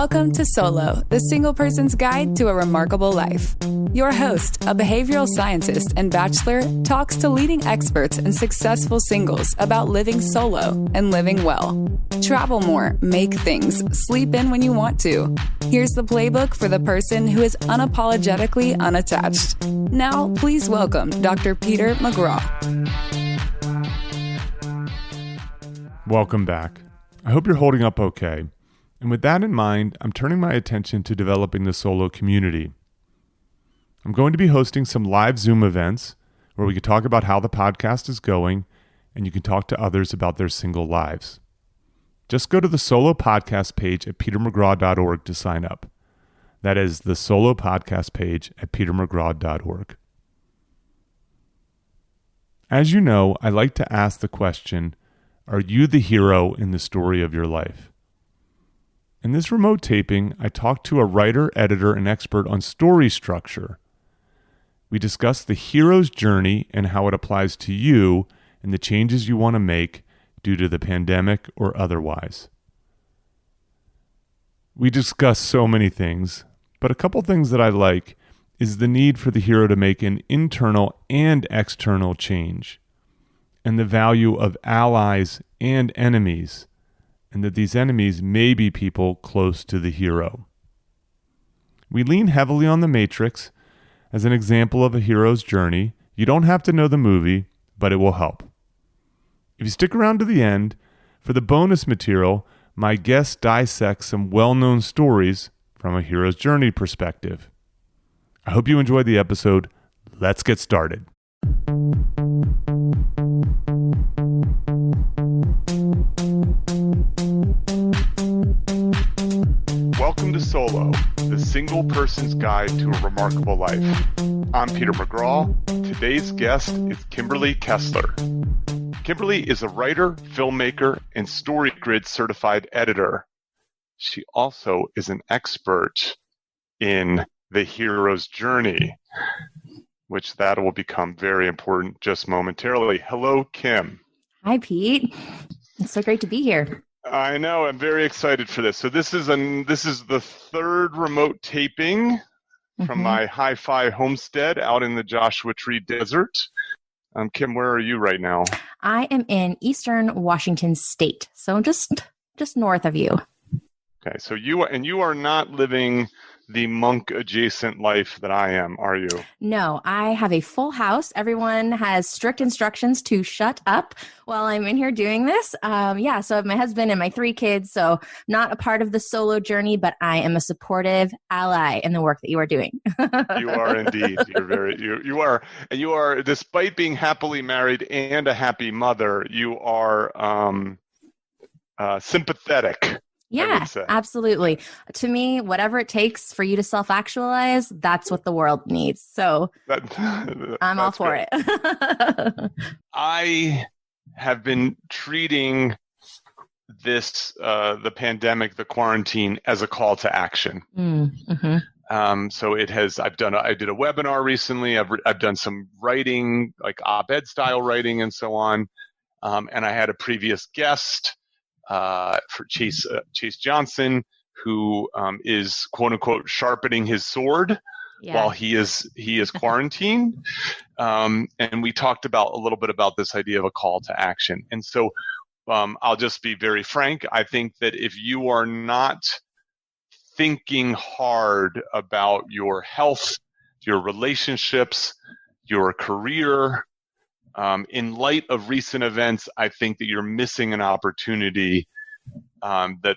Welcome to Solo, the single person's guide to a remarkable life. Your host, a behavioral scientist and bachelor, talks to leading experts and successful singles about living solo and living well. Travel more, make things, sleep in when you want to. Here's the playbook for the person who is unapologetically unattached. Now, please welcome Dr. Peter McGraw. Welcome back. I hope you're holding up okay. And with that in mind, I'm turning my attention to developing the solo community. I'm going to be hosting some live Zoom events where we can talk about how the podcast is going and you can talk to others about their single lives. Just go to the Solo Podcast page at petermcgraw.org to sign up. That is the Solo Podcast page at petermcgraw.org. As you know, I like to ask the question, are you the hero in the story of your life? In this remote taping, I talked to a writer, editor, and expert on story structure. We discussed the hero's journey and how it applies to you and the changes you want to make due to the pandemic or otherwise. We discussed so many things, but a couple things that I like is the need for the hero to make an internal and external change, and the value of allies and enemies, and that these enemies may be people close to the hero. We lean heavily on The Matrix as an example of a hero's journey. You don't have to know the movie, but it will help. If you stick around to the end, for the bonus material, my guest dissects some well-known stories from a hero's journey perspective. I hope you enjoyed the episode. Let's get started. Welcome to Solo, the single person's guide to a remarkable life. I'm Peter McGraw. Today's guest is Kimberly Kessler. Kimberly is a writer, filmmaker, and StoryGrid certified editor. She also is an expert in the hero's journey, which that will become very important just momentarily. Hello, Kim. Hi, Pete. It's so great to be here. I know. I'm very excited for this. So this is the third remote taping from my hi-fi homestead out in the Joshua Tree Desert. Kim, where are you right now? I am in Eastern Washington State, so just north of you. Okay, so you are not living the monk-adjacent life that I am, are you? No, I have a full house. Everyone has strict instructions to shut up while I'm in here doing this. So I have my husband and my 3 kids, so not a part of the solo journey, but I am a supportive ally in the work that you are doing. You are indeed. You are, despite being happily married and a happy mother, you are sympathetic. Yeah, absolutely. To me, whatever it takes for you to self-actualize, that's what the world needs. So I'm all for it. I have been treating this, the pandemic, the quarantine, as a call to action. So it has. I did a webinar recently. I've done some writing, like op-ed style writing, and so on. And I had a previous guest. For Chase Johnson, who is quote unquote sharpening his sword while he is quarantined, and we talked a little bit about this idea of a call to action. And so I'll just be very frank. I think that if you are not thinking hard about your health, your relationships, your career, in light of recent events, I think that you're missing an opportunity that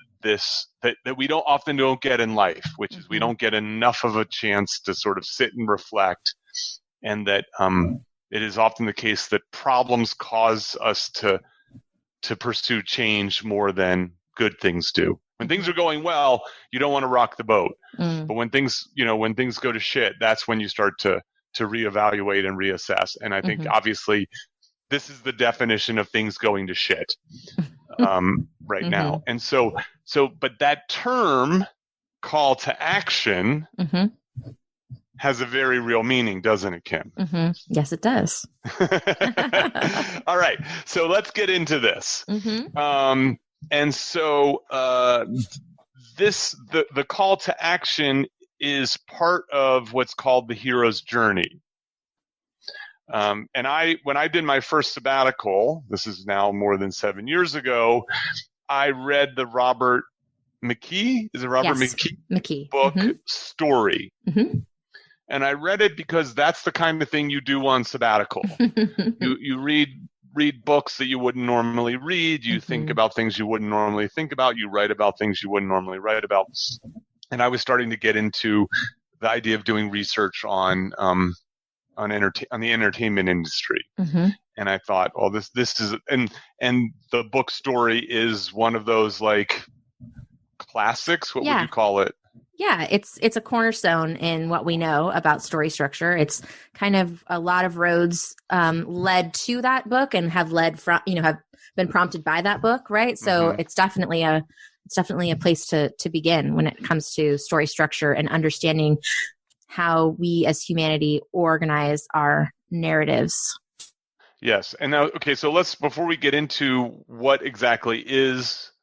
we don't get in life, which is we don't get enough of a chance to sort of sit and reflect, and that it is often the case that problems cause us to pursue change more than good things do. When things are going well, you don't want to rock the boat, but when things go to shit, that's when you start to reevaluate and reassess. And I think obviously this is the definition of things going to shit right now. And so, but that term call to action has a very real meaning, doesn't it, Kim? Yes, it does. All right. So let's get into this. And so the call to action is part of what's called the hero's journey. And when I did my first sabbatical, this is now more than 7 years ago, I read the Robert McKee, is it Robert McKee book, Story. And I read it because that's the kind of thing you do on sabbatical. You read books that you wouldn't normally read. You think about things you wouldn't normally think about. You write about things you wouldn't normally write about. And I was starting to get into the idea of doing research on the entertainment industry. And I thought, well, this is, and the book Story is one of those like classics. What would you call it? Yeah, it's a cornerstone in what we know about story structure. It's kind of a lot of roads led to that book and have led from, have been prompted by that book, right? So it's definitely a place to begin when it comes to story structure and understanding how we as humanity organize our narratives. Yes. And now, okay, so before we get into what exactly is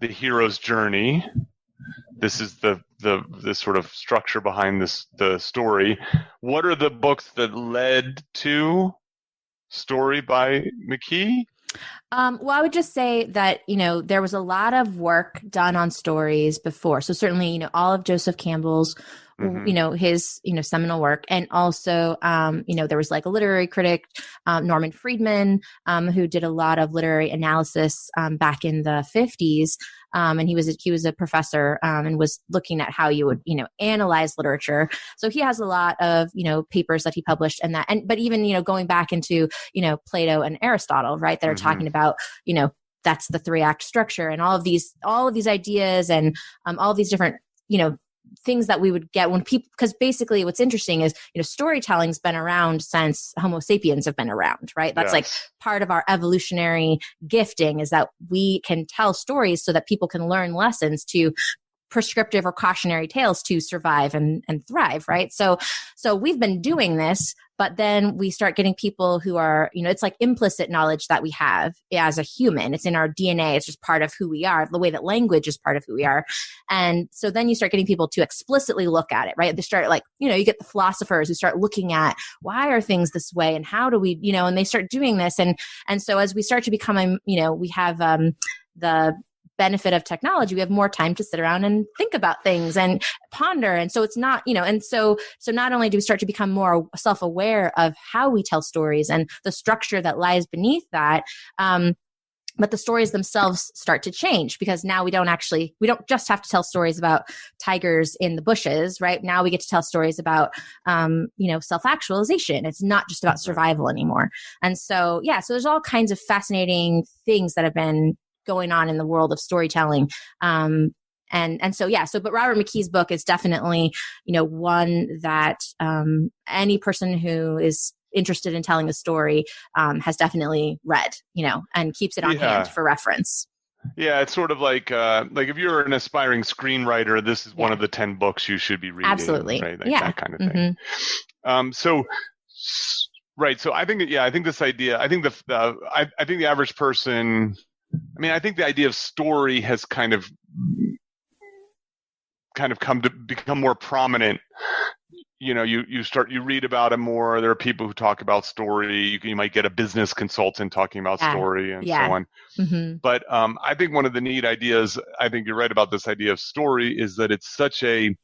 the hero's journey, this is the sort of structure behind the story. What are the books that led to Story by McKee? Well, I would just say that, there was a lot of work done on stories before. So certainly, all of Joseph Campbell's, his, seminal work. And also, there was like a literary critic, Norman Friedman, who did a lot of literary analysis back in the 50s. And he was a professor and was looking at how you would, analyze literature. So he has a lot of, papers that he published but even, going back into, Plato and Aristotle, right, that are talking about, that's the 3-act structure and all of these ideas and all of these different, things that we would get when people, because basically what's interesting is, storytelling's been around since Homo sapiens have been around, right? That's like part of our evolutionary gifting is that we can tell stories so that people can learn lessons to prescriptive or cautionary tales to survive and thrive, right? So we've been doing this, but then we start getting people who are, it's like implicit knowledge that we have as a human. It's in our DNA. It's just part of who we are, the way that language is part of who we are. And so then you start getting people to explicitly look at it, right? They start like, you get the philosophers who start looking at why are things this way and how do we, and they start doing this. And so as we start to become, we have the benefit of technology, we have more time to sit around and think about things and ponder. And so it's not, and so not only do we start to become more self-aware of how we tell stories and the structure that lies beneath that, but the stories themselves start to change because now we don't just have to tell stories about tigers in the bushes, right? Now we get to tell stories about, self-actualization. It's not just about survival anymore. And so, so there's all kinds of fascinating things that have been going on in the world of storytelling. But Robert McKee's book is definitely, one that any person who is interested in telling a story has definitely read, and keeps it on hand for reference. Yeah, it's sort of like if you're an aspiring screenwriter, this is one of the 10 books you should be reading. Absolutely. Right? That kind of thing. Right. So I think this idea, I think the average person, I think the idea of story has kind of come to become more prominent. You read about it more. There are people who talk about story. You might get a business consultant talking about story and so on. But I think one of the neat ideas, I think you're right about this idea of story, is that it's such a,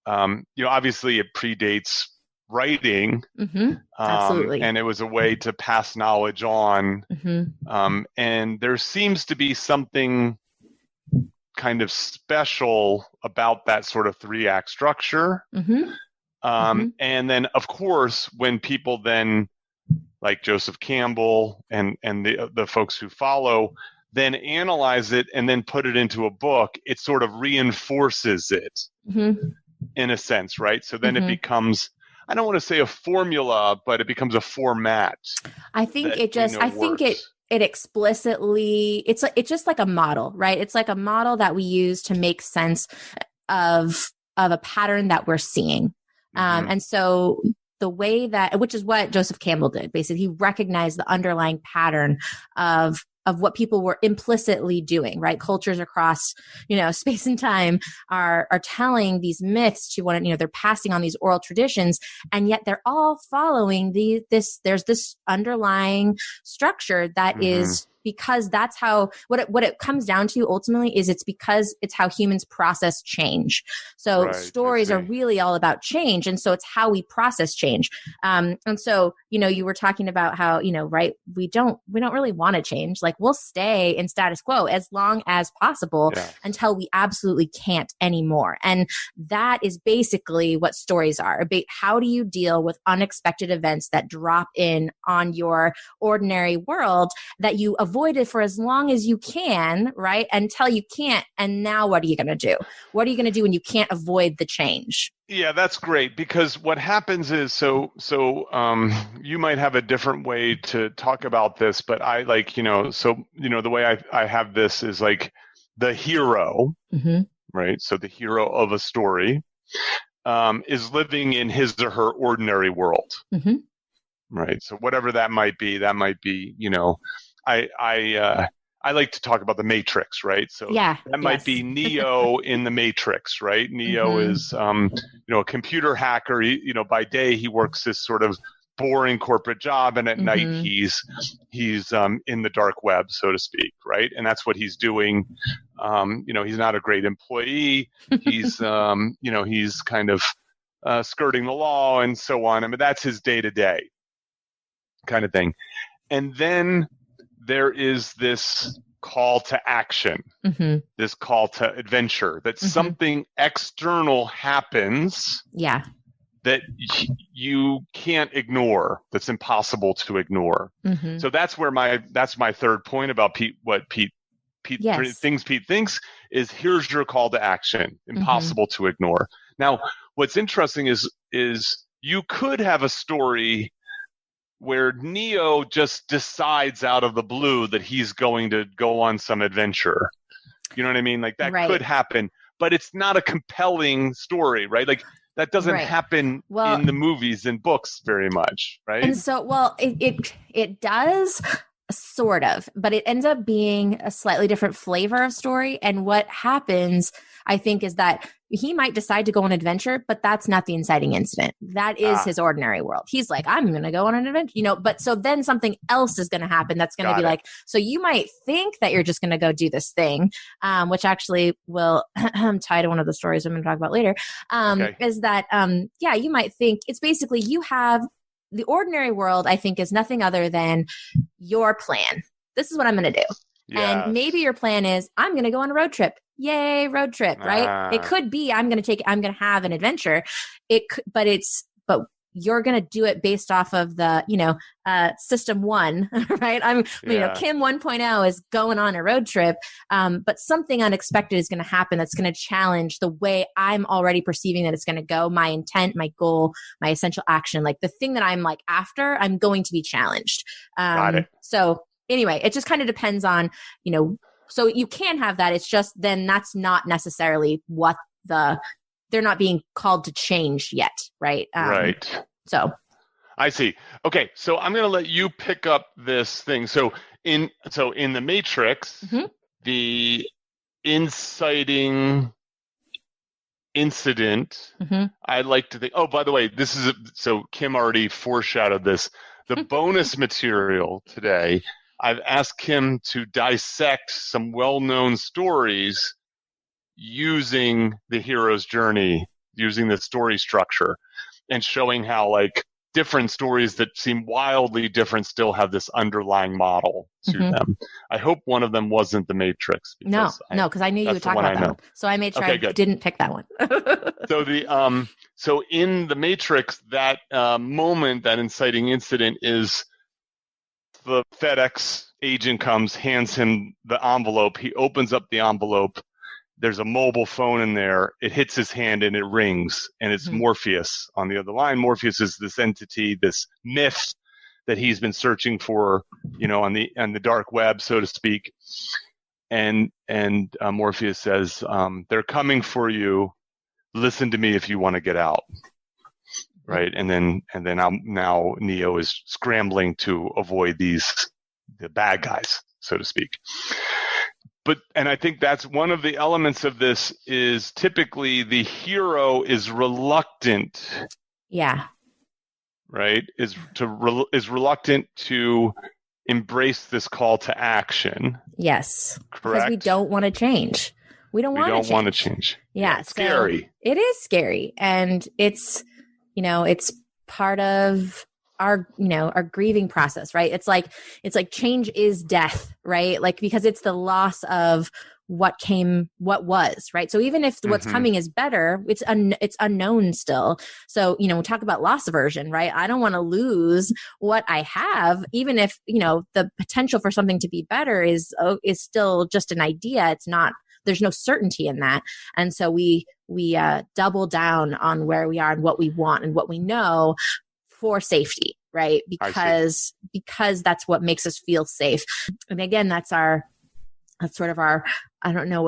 obviously it predates writing, absolutely, and it was a way to pass knowledge on, and there seems to be something kind of special about that sort of 3-act structure. And then of course when people then, like Joseph Campbell and the folks who follow, then analyze it and then put it into a book, it sort of reinforces it in a sense, right? So then it becomes, I don't want to say a formula, but it becomes a format. I think it explicitly, it's just like a model, right? It's like a model that we use to make sense of a pattern that we're seeing. And so the way that, which is what Joseph Campbell did, basically, he recognized the underlying pattern of what people were implicitly doing, right? Cultures across, space and time are telling these myths to one, they're passing on these oral traditions, and yet they're all following there's this underlying structure that is, because that's how, what it comes down to ultimately is it's because it's how humans process change. So stories are really all about change. And so it's how we process change. And so, you were talking about how, right, we don't really want to change. Like, we'll stay in status quo as long as possible until we absolutely can't anymore. And that is basically what stories are about. How do you deal with unexpected events that drop in on your ordinary world that you avoided for as long as you can, right? Until you can't. And now what are you going to do? What are you going to do when you can't avoid the change? Yeah, that's great, because what happens is, so you might have a different way to talk about this, but I the way I have this is like the hero, right? So the hero of a story is living in his or her ordinary world, right? So whatever that might be, I like to talk about the Matrix, right? So that might be Neo in the Matrix, right? Neo is, a computer hacker. By day he works this sort of boring corporate job, and at night he's in the dark web, so to speak, right? And that's what he's doing. He's not a great employee. He's, he's kind of skirting the law and so on. I mean, that's his day to day kind of thing. And then there is this call to action, this call to adventure, that something external happens that you can't ignore, that's impossible to ignore. So that's my third point about Pete things Pete thinks is, here's your call to action, impossible to ignore. Now, what's interesting is you could have a story where Neo just decides out of the blue that he's going to go on some adventure. You know what I mean? Like, that could happen, but it's not a compelling story, right? Like, that doesn't happen in the movies and books very much, right? And so, it does, sort of, but it ends up being a slightly different flavor of story. And what happens, I think, is that he might decide to go on an adventure, but that's not the inciting incident. That is his ordinary world. He's like, I'm going to go on an adventure, but so then something else is going to happen that's going to be like, so you might think that you're just going to go do this thing, which actually will tie to one of the stories I'm going to talk about later, is that, you might think it's basically you have the ordinary world, I think, is nothing other than your plan. This is what I'm going to do. Yes. And maybe your plan is, I'm going to go on a road trip. Yay, road trip, right? It could be, I'm going to have an adventure. But you're going to do it based off of the, system one, right? Kim 1.0 is going on a road trip. But something unexpected is going to happen that's going to challenge the way I'm already perceiving that it's going to go, my intent, my goal, my essential action, like the thing that I'm like after, I'm going to be challenged. Got it. So anyway, it just kind of depends on, so you can have that. It's just then that's not necessarily what they're not being called to change yet, right? Right. So I see. Okay, so I'm going to let you pick up this thing. So in the Matrix, the inciting incident, I like to think. Oh, by the way, so Kim already foreshadowed this. The bonus material today, I've asked Kim to dissect some well-known stories using the hero's journey, using the story structure, and showing how, like, different stories that seem wildly different still have this underlying model to them. I hope one of them wasn't The Matrix. Because I knew you would talk about that one. So I made sure I didn't pick that one. So in The Matrix, that moment, that inciting incident is the FedEx agent comes, hands him the envelope. He opens up the envelope. There's a mobile phone in there. It hits his hand and it rings, and it's Morpheus on the other line. Morpheus is this entity, this myth that he's been searching for, on the dark web, so to speak. And Morpheus says, "They're coming for you. Listen to me if you want to get out." Right, and then now Neo is scrambling to avoid the bad guys, so to speak. And I think that's one of the elements of this is typically the hero is reluctant. Yeah. Right? Is reluctant to embrace this call to action. Yes. Correct. Because we don't want to change. We don't want to change. Yeah. It's scary. It is scary. And it's part of our grieving process, right? It's like change is death, right? Like, because it's the loss of what was, right? So even if what's coming is better, it's unknown still. So, we talk about loss aversion, right? I don't want to lose what I have, even if, the potential for something to be better is still just an idea. It's not, there's no certainty in that. And so we double down on where we are and what we want and what we know for safety, right? Because that's what makes us feel safe. And again, that's sort of our, I don't know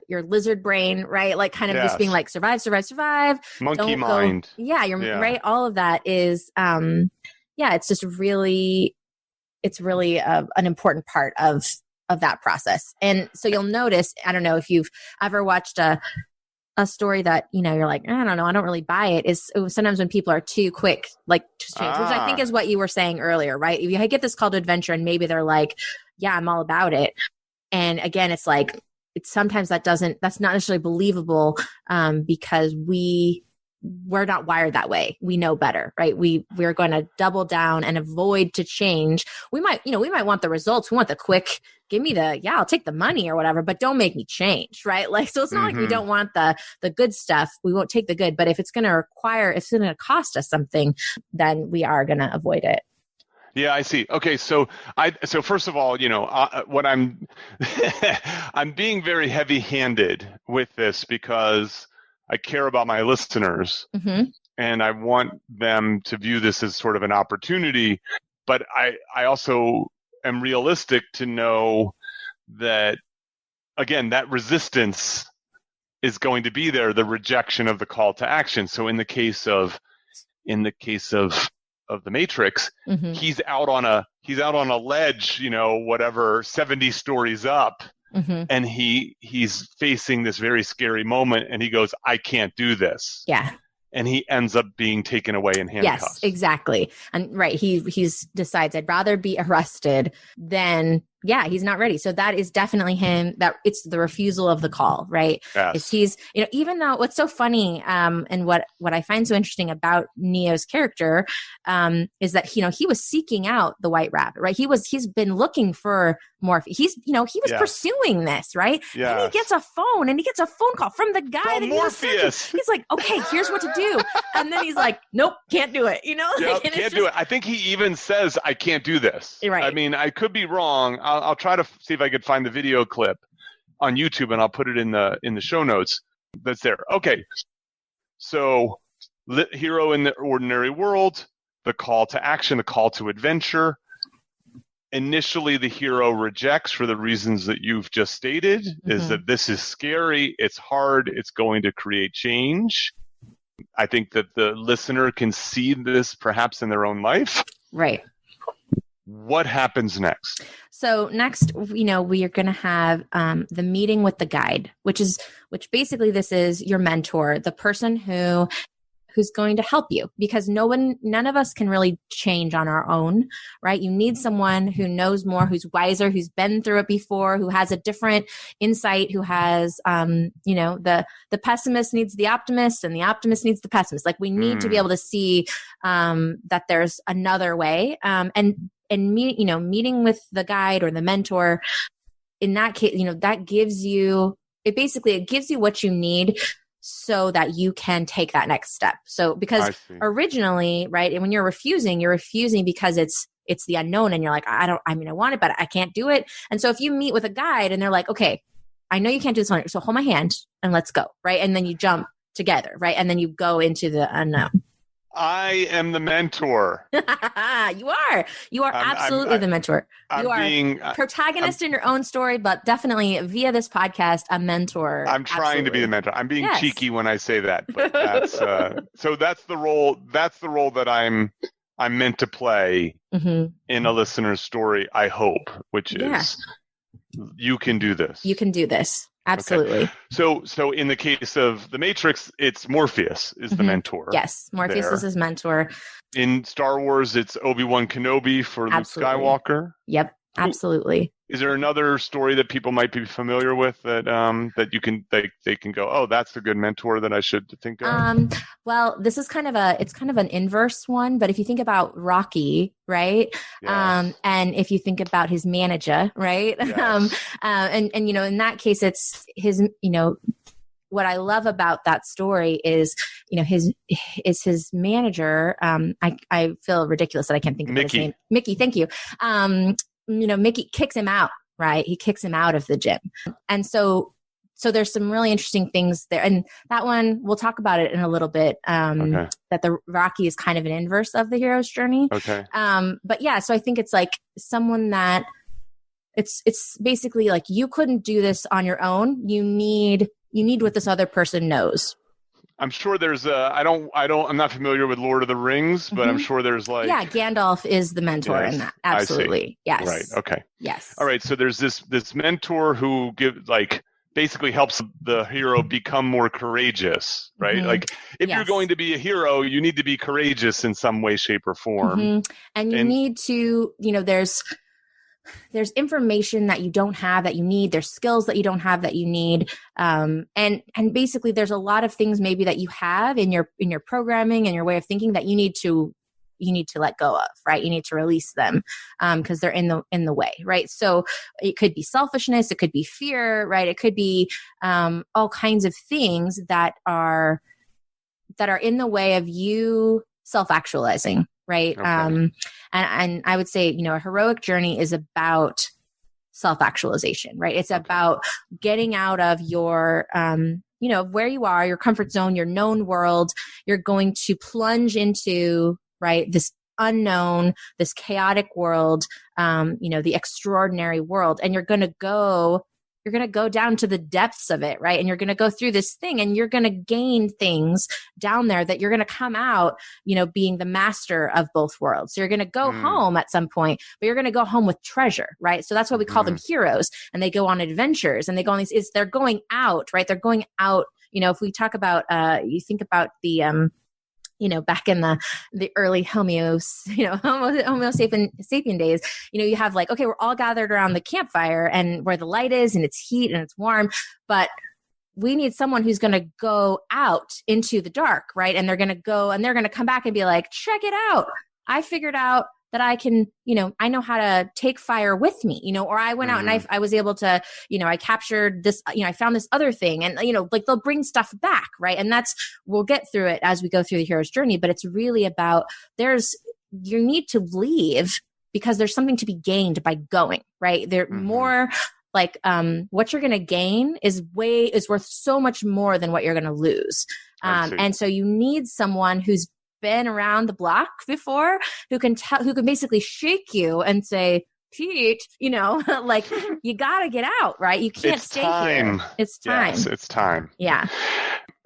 your lizard brain, right? Like kind of just being like, survive. Monkey mind. Right. All of that is, it's just really, an important part of that process. And so you'll notice, I don't know if you've ever watched a story that, you're like, I don't know, I don't really buy it, is sometimes when people are too quick, like to change, which I think is what you were saying earlier, right? If you get this call to adventure and maybe they're like, yeah, I'm all about it. And again, it's like, sometimes that's not necessarily believable, because we're not wired that way. We know better, right? We're going to double down and avoid to change. We might want the results. We want the quick, I'll take the money or whatever, but don't make me change, right? Like, so it's not like we don't want the good stuff. We won't take the good, but if it's going to cost us something, then we are going to avoid it. Yeah, I see. Okay, so first of all, what I'm I'm being very heavy-handed with this because I care about my listeners, and I want them to view this as sort of an opportunity. But I also am realistic to know that, again, that resistance is going to be there, the rejection of the call to action. So in the case of the Matrix, he's out on a ledge, whatever, 70 stories up. And he's facing this very scary moment, and he goes, I can't do this. Yeah. And he ends up being taken away in handcuffs. Yes, exactly. And right, he's decides, I'd rather be arrested than, he's not ready. So that is definitely him, that it's the refusal of the call, right? Yes. He's, even though what's so funny, and what I find so interesting about Neo's character, is that, he was seeking out the White Rabbit, right? He's been looking for Morpheus. He was pursuing this, right? Yes. And he gets a phone call from the guy that Morpheus. He's like, okay, here's what to do. And then he's like, nope, can't do it. Can't do it. I think he even says, I can't do this. Right. I mean, I could be wrong. I'll try to see if I could find the video clip on YouTube, and I'll put it in the show notes. That's there. Okay. So, hero in the ordinary world, the call to action, the call to adventure. Initially, the hero rejects for the reasons that you've just stated, is that this is scary, it's hard, it's going to create change. I think that the listener can see this perhaps in their own life. Right. What happens next? So next, we are going to have the meeting with the guide, which basically this is your mentor, the person who's going to help you, because none of us can really change on our own, right? You need someone who knows more, who's wiser, who's been through it before, who has a different insight, who has, the pessimist needs the optimist and the optimist needs the pessimist. Like, we need to be able to see that there's another way. And meeting with the guide or the mentor, in that case, that gives you, it gives you what you need so that you can take that next step. So, because originally, right, and when you're refusing because it's the unknown, and you're like, I want it, but I can't do it. And so if you meet with a guide and they're like, okay, I know you can't do this one, so hold my hand and let's go, right? And then you jump together, right? And then you go into the unknown. I am the mentor. You are absolutely the mentor. You are a protagonist in your own story, but definitely via this podcast, a mentor. I'm trying to be the mentor. I'm being cheeky when I say that, but that's so that's the role. That's the role that I'm I'm meant to play in a listener's story, I hope, which is you can do this. You can do this. Absolutely. Okay. So in the case of The Matrix, it's Morpheus is the mentor. Yes, Morpheus is his mentor. In Star Wars, it's Obi-Wan Kenobi for Luke Skywalker. Yep, absolutely. Is there another story that people might be familiar with that that you can they can go, oh, that's a good mentor that I should think of? Well, this is kind of an inverse one, but if you think about Rocky, right? Yes. And if you think about his manager, right? Yes. And in that case, it's his, what I love about that story is, his manager. I feel ridiculous that I can't think of his name. Mickey, thank you. Mickey kicks him out, right? He kicks him out of the gym. And so there's some really interesting things there. And that one, we'll talk about it in a little bit, that the Rocky is kind of an inverse of the hero's journey. Okay. But yeah, so I think it's like someone that it's basically like, you couldn't do this on your own. You need what this other person knows. I'm sure there's I'm not familiar with Lord of the Rings, but I'm sure there's like... Yeah, Gandalf is the mentor in that. Absolutely. Yes. Right. Okay. Yes. All right. So there's this mentor who basically helps the hero become more courageous, right? Like if you're going to be a hero, you need to be courageous in some way, shape, or form. And you need to, there's information that you don't have that you need. There's skills that you don't have that you need. And basically there's a lot of things maybe that you have in your programming and your way of thinking that you need to let go of, right? You need to release them, because they're in the way, right? So it could be selfishness. It could be fear, right? It could be, all kinds of things that are in the way of you self-actualizing. Right. Okay. And I would say, a heroic journey is about self-actualization, right? It's about getting out of your, where you are, your comfort zone, your known world. You're going to plunge into, right, this unknown, this chaotic world, the extraordinary world. And you're going to go down to the depths of it, right? And you're going to go through this thing and you're going to gain things down there that you're going to come out, being the master of both worlds. So you're going to go home at some point, but you're going to go home with treasure, right? So that's why we call them heroes, and they go on adventures and they go on these, they're going out, right? They're going out, if we talk about, you think about the, back in the early Homo sapien days, you have like, okay, we're all gathered around the campfire and where the light is and it's heat and it's warm, but we need someone who's going to go out into the dark, right? And they're going to go and they're going to come back and be like, check it out. I figured out that I can, I know how to take fire with me, or I went out and I was able to, I captured this, I found this other thing, and, like they'll bring stuff back. Right. And we'll get through it as we go through the hero's journey, but it's really about you need to leave because there's something to be gained by going, right? More like, what you're going to gain is worth so much more than what you're going to lose. And so you need someone who's been around the block before, who can basically shake you and say, Pete, like you got to get out, right? You can't stay here. It's time. Yes, it's time. Yeah.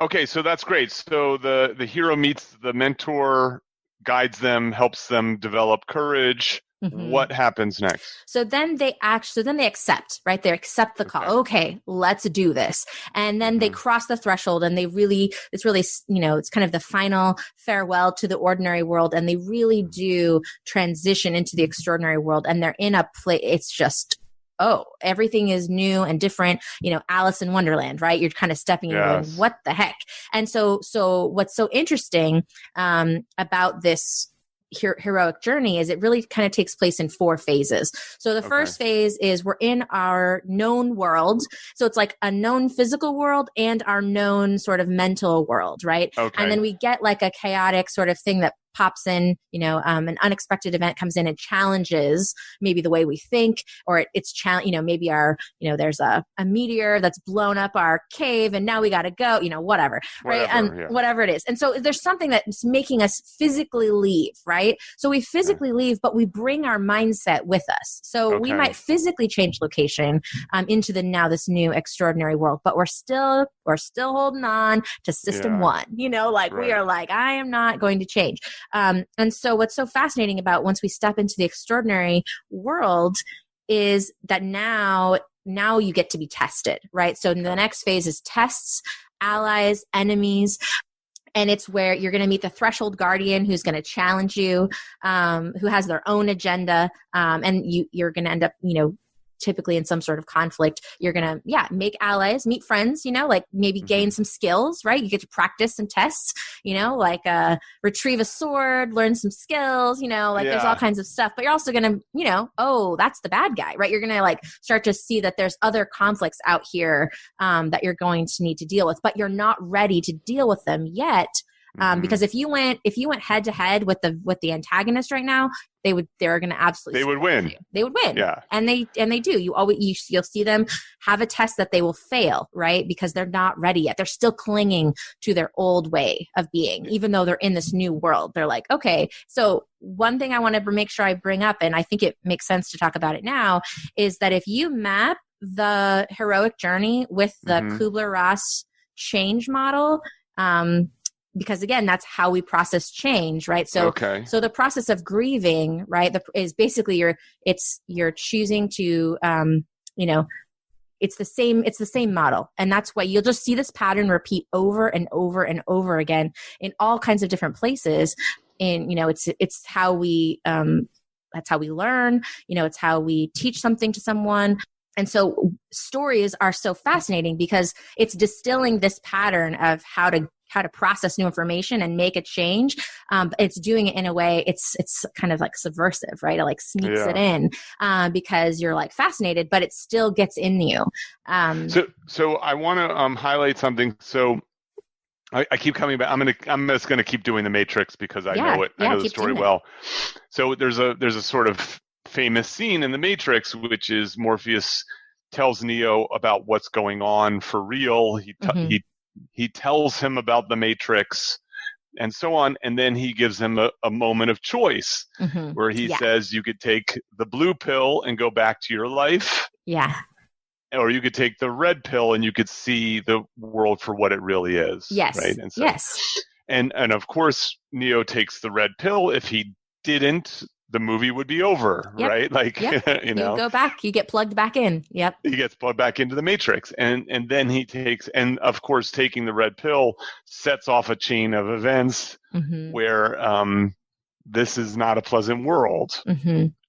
Okay, so that's great. So the hero meets the mentor, guides them, helps them develop courage. What happens next? So then they accept, right? They accept the call. Okay, let's do this. And then they cross the threshold and it's really, it's kind of the final farewell to the ordinary world. And they really do transition into the extraordinary world. And they're in a place, it's just, everything is new and different, Alice in Wonderland, right? You're kind of stepping in and going, what the heck? And so what's so interesting about this heroic journey is it really kind of takes place in 4 phases. So the first phase is we're in our known world. So it's like a known physical world and our known sort of mental world, right? Okay. And then we get like a chaotic sort of thing that pops in, an unexpected event comes in and challenges maybe the way we think, or it's maybe our, there's a meteor that's blown up our cave and now we got to go, whatever, right? Whatever it is. And so there's something that's making us physically leave, right? So we physically leave, but we bring our mindset with us. So we might physically change location into this new extraordinary world, but we're still holding on to system one, we are like, I am not going to change. And so what's so fascinating about once we step into the extraordinary world is that now you get to be tested, right? So the next phase is tests, allies, enemies. And it's where you're going to meet the threshold guardian who's going to challenge you, who has their own agenda. And you're going to end up, typically in some sort of conflict. You're going to, make allies, meet friends, like maybe gain some skills, right? You get to practice some tests, like retrieve a sword, learn some skills, there's all kinds of stuff. But you're also going to, oh, that's the bad guy, right? You're going to start to see that there's other conflicts out here that you're going to need to deal with, but you're not ready to deal with them yet. Because if you went head to head with the antagonist right now, they're going to absolutely they would win. They would win. Yeah. And they do. You'll see them have a test that they will fail, right? Because they're not ready yet. They're still clinging to their old way of being, even though they're in this new world. They're like, okay, so one thing I want to make sure I bring up, and I think it makes sense to talk about it now, is that if you map the heroic journey with the Kubler-Ross change model, because again, that's how we process change, right? So, so the process of grieving, right, is basically you're choosing to, it's the same model, and that's why you'll just see this pattern repeat over and over and over again in all kinds of different places. And it's how we, that's how we learn. It's how we teach something to someone. And so stories are so fascinating because it's distilling this pattern of how to process new information and make a change. But it's doing it in a way, it's kind of like subversive, right? It sneaks it in because you're fascinated, but it still gets in you. So I want to highlight something. So I keep coming back. I'm just gonna keep doing the Matrix because I know it. I know the story well. So there's a sort of famous scene in the Matrix, which is Morpheus tells Neo about what's going on for real. He tells him about the Matrix and so on, and then he gives him a moment of choice where he says you could take the blue pill and go back to your life. Yeah. Or you could take the red pill and you could see the world for what it really is. Yes. Right? And so, and of course, Neo takes the red pill. If he didn't, the movie would be over, right? You go back, you get plugged back in. Yep. He gets plugged back into the Matrix. And then he takes, and of course, taking the red pill sets off a chain of events where this is not a pleasant world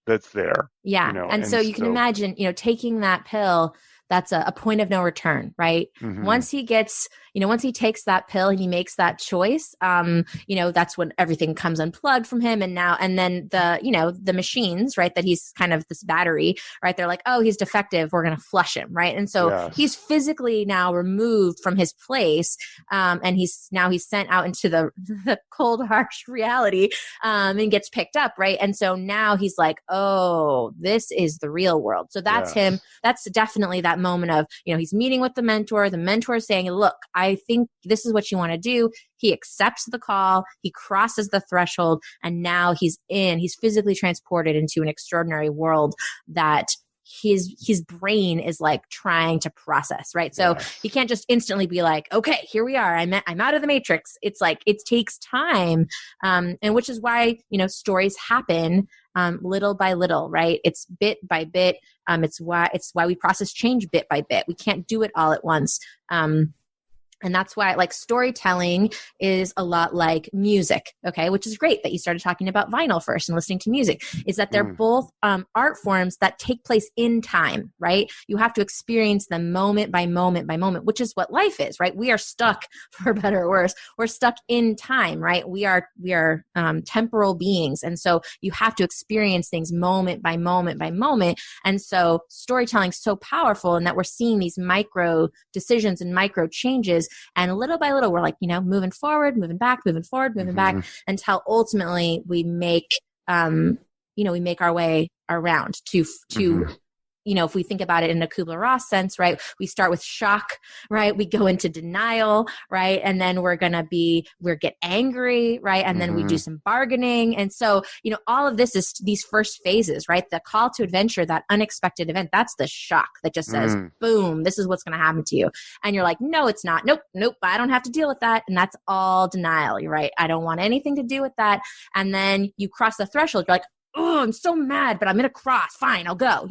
that's there. Yeah. And so you can imagine, taking that pill, that's a point of no return, right? Once he gets, once he takes that pill and he makes that choice, that's when everything comes unplugged from him. And then the machines, right, that he's kind of this battery, right? They're like, oh, he's defective. We're going to flush him, right? And so he's physically now removed from his place. And he's sent out into the cold, harsh reality, and gets picked up, right? And so now he's like, oh, this is the real world. So that's him. That's definitely that moment of, he's meeting with the mentor is saying, look, I think this is what you want to do. He accepts the call, he crosses the threshold, and now he's physically transported into an extraordinary world that his brain is trying to process, right? So he can't just instantly be like, okay, here we are. I'm out of the Matrix. It's it takes time. And which is why, stories happen little by little, right? It's bit by bit. It's why we process change bit by bit. We can't do it all at once. And that's why storytelling is a lot like music, okay, which is great that you started talking about vinyl first and listening to music, is that they're both art forms that take place in time, right? You have to experience them moment by moment by moment, which is what life is, right? We are stuck, for better or worse, we're stuck in time, right? We are temporal beings. And so you have to experience things moment by moment by moment. And so storytelling is so powerful in that we're seeing these micro decisions and micro changes. And little by little, we're moving forward, moving back, moving forward, moving back, until ultimately we make, we make our way around to if we think about it in a Kubler-Ross sense, right, we start with shock, right? We go into denial, right? And then we're get angry, right? And then we do some bargaining. And so, all of this is these first phases, right? The call to adventure, that unexpected event, that's the shock that just says, boom, this is what's going to happen to you. And you're like, no, it's not. Nope, I don't have to deal with that. And that's all denial. You're right. I don't want anything to do with that. And then you cross the threshold. You're like, oh, I'm so mad, but I'm going to cross. Fine, I'll go,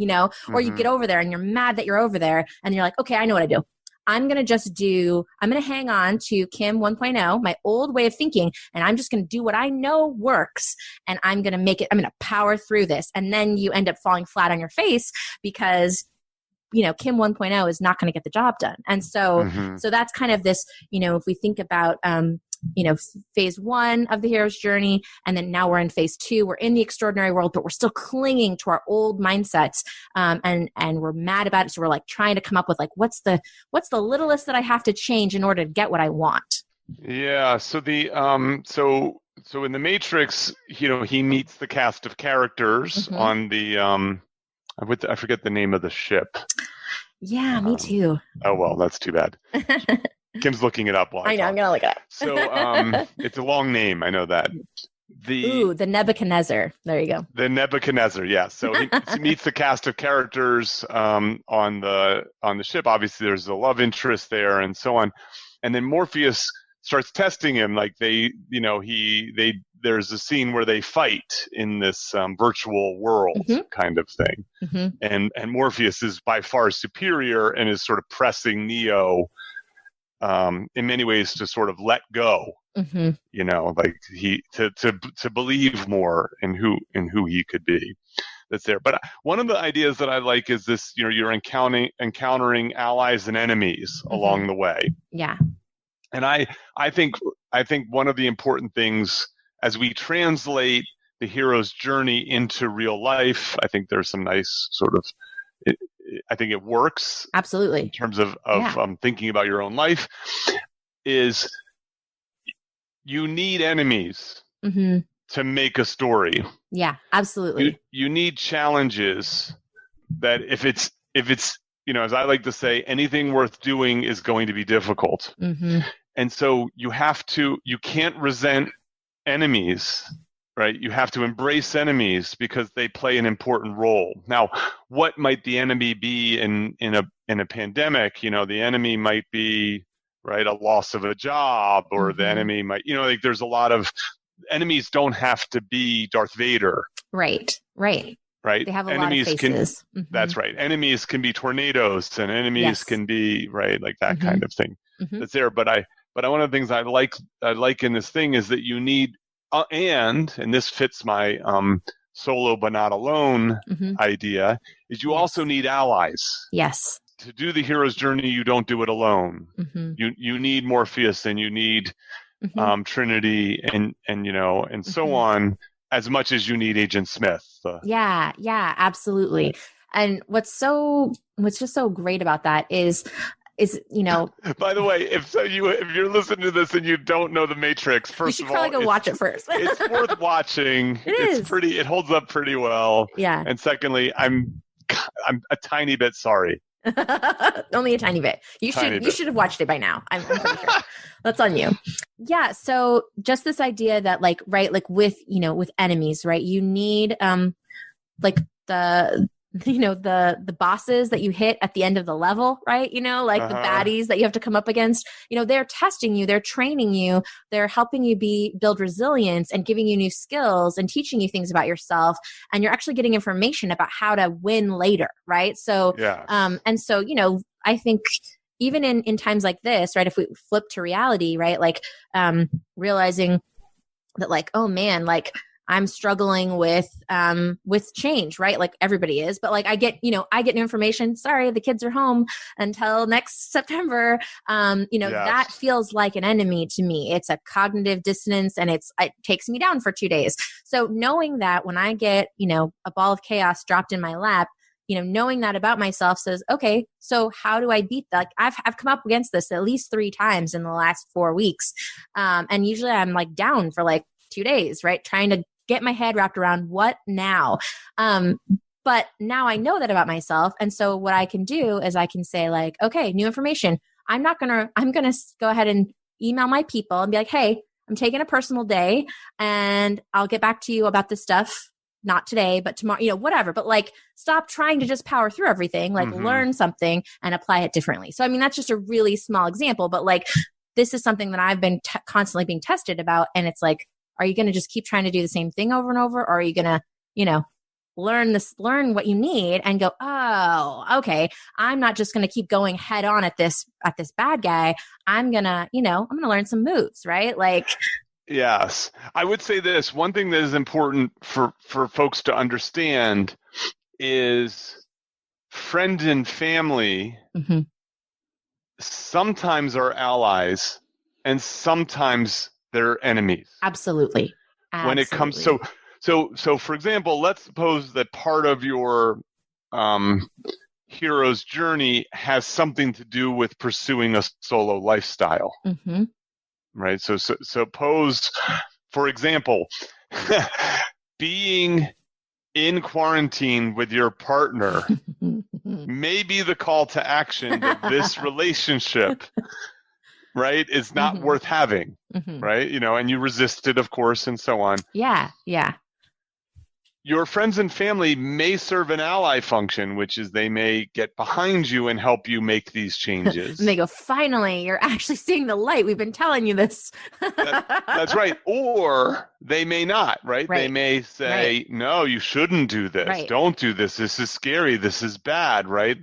or you get over there and you're mad that you're over there and you're like, okay, I know what I do. I'm going to hang on to Kim 1.0, my old way of thinking, and I'm just going to do what I know works, and I'm going to power through this. And then you end up falling flat on your face because, Kim 1.0 is not going to get the job done. And so, so that's kind of this, if we think about, phase 1 of the hero's journey, and then now we're in phase 2, we're in the extraordinary world, but we're still clinging to our old mindsets, and we're mad about it. So we're like trying to come up with like, what's the littlest that I have to change in order to get what I want? Yeah. So so in the Matrix, he meets the cast of characters on the, I forget the name of the ship. Yeah, me too. Oh, well, that's too bad. Kim's looking it up while I know, I'm going to look it up. So it's a long name. I know that. The Nebuchadnezzar. There you go. The Nebuchadnezzar, yeah. So he meets the cast of characters on the ship. Obviously, there's a love interest there and so on. And then Morpheus starts testing him. Like there's a scene where they fight in this virtual world kind of thing. And Morpheus is by far superior and is sort of pressing Neo in many ways to sort of let go, like to believe more in who he could be. That's there. But one of the ideas that I like is this, you're encountering allies and enemies along the way. Yeah. And I think one of the important things as we translate the hero's journey into real life, I think there's some nice sort of, I think it works. Absolutely. In terms of thinking about your own life, is you need enemies to make a story. Yeah, absolutely. You need challenges that if it's as I like to say, anything worth doing is going to be difficult. And so you can't resent enemies. Right? You have to embrace enemies because they play an important role. Now, what might the enemy be in a pandemic? The enemy might be, right, a loss of a job, or the enemy might, like there's a lot of enemies don't have to be Darth Vader. Right. They have a lot of faces. That's right. Enemies can be tornadoes, and enemies can be, right, like that kind of thing. That's there. But one of the things I like in this thing is that you need, and this fits my solo but not alone idea, is you also need allies. Yes. To do the hero's journey, you don't do it alone. You need Morpheus, and you need Trinity, and so on, as much as you need Agent Smith. Yeah, absolutely. And what's just so great about that is By the way, if you're listening to this and you don't know The Matrix, first of all, you should probably go watch it first. It's worth watching. It holds up pretty well. Yeah. And secondly, I'm a tiny bit sorry. Only a tiny bit. You should have watched it by now. I'm pretty sure. That's on you. Yeah. So just this idea that with enemies, right? You need the bosses that you hit at the end of the level, right? The baddies that you have to come up against, they're testing you, they're training you, they're helping you build resilience and giving you new skills and teaching you things about yourself. And you're actually getting information about how to win later. Right. So, and so, I think even in times like this, right, if we flip to reality, right, realizing that oh man, I'm struggling with change, right? Like everybody is, but I get new information. Sorry, the kids are home until next September. That feels like an enemy to me. It's a cognitive dissonance, and it takes me down for 2 days. So knowing that when I get, a ball of chaos dropped in my lap, knowing that about myself says, okay, so how do I beat that? I've come up against this at least 3 times in the last 4 weeks. And usually I'm down for 2 days, right? Trying to get my head wrapped around what now. But now I know that about myself. And so what I can do is I can say like, okay, new information. I'm going to go ahead and email my people and be like, hey, I'm taking a personal day and I'll get back to you about this stuff. Not today, but tomorrow, whatever. But like, stop trying to just power through everything, like learn something and apply it differently. So, I mean, that's just a really small example, but like, this is something that I've been constantly being tested about. And it's like, are you going to just keep trying to do the same thing over and over? Or are you going to, learn what you need and go, oh, okay. I'm not just going to keep going head on at this bad guy. I'm going to learn some moves, right? Like, yes. I would say this. One thing that is important for folks to understand is friends and family sometimes are allies and sometimes they're enemies. Absolutely. When it comes, so for example, let's suppose that part of your hero's journey has something to do with pursuing a solo lifestyle. Right. So suppose, for example, being in quarantine with your partner may be the call to action that this relationship, right, is not worth having, right? And you resist it, of course, and so on. Yeah. Your friends and family may serve an ally function, which is they may get behind you and help you make these changes. And they go, finally, you're actually seeing the light. We've been telling you this. That's right. Or they may not, right? They may say, no, you shouldn't do this. Right. Don't do this. This is scary. This is bad, right?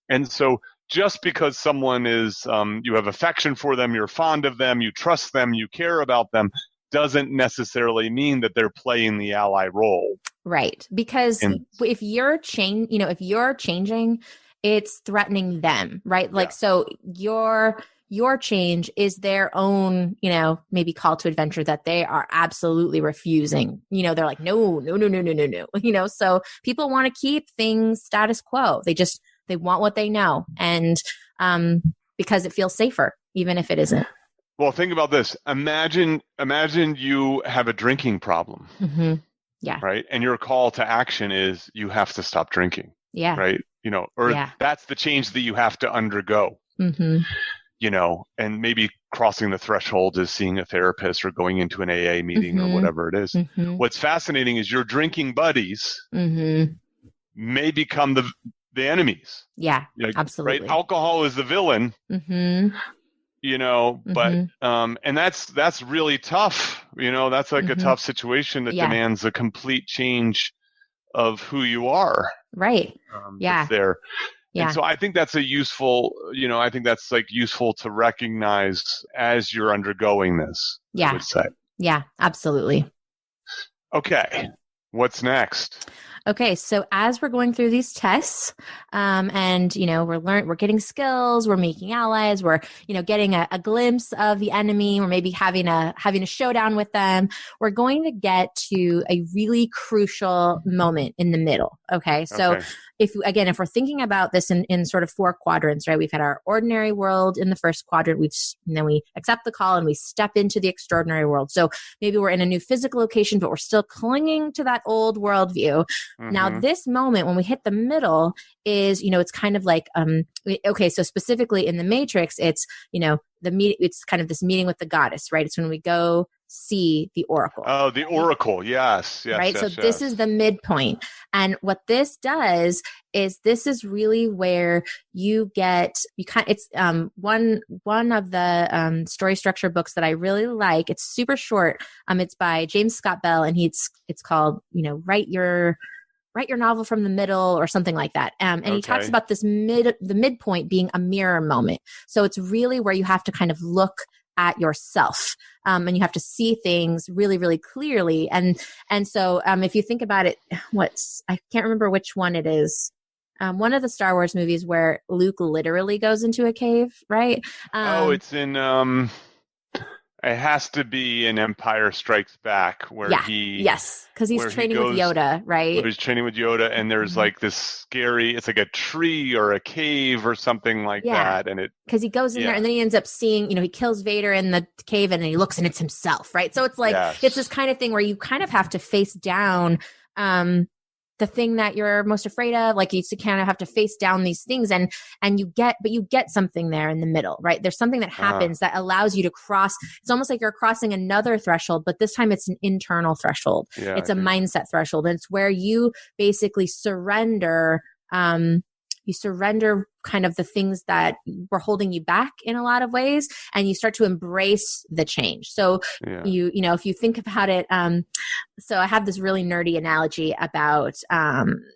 And so just because someone is, you have affection for them, you're fond of them, you trust them, you care about them, doesn't necessarily mean that they're playing the ally role. Right. Because if you're changing, it's threatening them, right? Like, so your change is their own, maybe call to adventure that they are absolutely refusing. They're like, no. So people want to keep things status quo. They want what they know. And because it feels safer, even if it isn't. Well, think about this. Imagine you have a drinking problem. Yeah. Right. And your call to action is you have to stop drinking. Yeah. Right. That's the change that you have to undergo. And maybe crossing the threshold is seeing a therapist or going into an AA meeting or whatever it is. What's fascinating is your drinking buddies may become the enemies. Yeah, absolutely. Right. Alcohol is the villain. But and that's really tough. That's like a tough situation that demands a complete change of who you are. Right. There. And so I think that's useful to recognize as you're undergoing this. Yeah. I would say. Yeah, absolutely. Okay. What's next? Okay, so as we're going through these tests, and we're getting skills, we're making allies, we're getting a glimpse of the enemy, or maybe having a showdown with them. We're going to get to a really crucial moment in the middle. Okay, so if we're thinking about this in sort of 4 quadrants, right? We've had our ordinary world in the first quadrant. Then we accept the call and we step into the extraordinary world. So maybe we're in a new physical location, but we're still clinging to that old worldview. Now, this moment when we hit the middle is, it's kind of like, so specifically in the Matrix, it's, it's kind of this meeting with the goddess, right? It's when we go see the oracle. Oh, the oracle. Yes. Right. So this is the midpoint. And what this does is this is really where it's one of the story structure books that I really like. It's super short. It's by James Scott Bell, and it's called, write your novel from the middle or something like that. And he talks about the midpoint being a mirror moment. So it's really where you have to kind of look at yourself, and you have to see things really, really clearly. And so if you think about it, I can't remember which one it is. One of the Star Wars movies where Luke literally goes into a cave, right? It's in it has to be in Empire Strikes Back where because he's training with Yoda, right? He's training with Yoda, and there's like this scary, it's like a tree or a cave or something like that, and because he goes in there and then he ends up seeing, he kills Vader in the cave, and then he looks and it's himself, right? So it's like it's this kind of thing where you kind of have to face down the thing that you're most afraid of. Like you kind of have to face down these things and you get something there in the middle, right? There's something that happens that allows you to cross. It's almost like you're crossing another threshold, but this time it's an internal threshold. Yeah, it's a mindset threshold. And it's where you basically surrender, kind of the things that were holding you back in a lot of ways, and you start to embrace the change. So you know, if you think about it, so I have this really nerdy analogy about,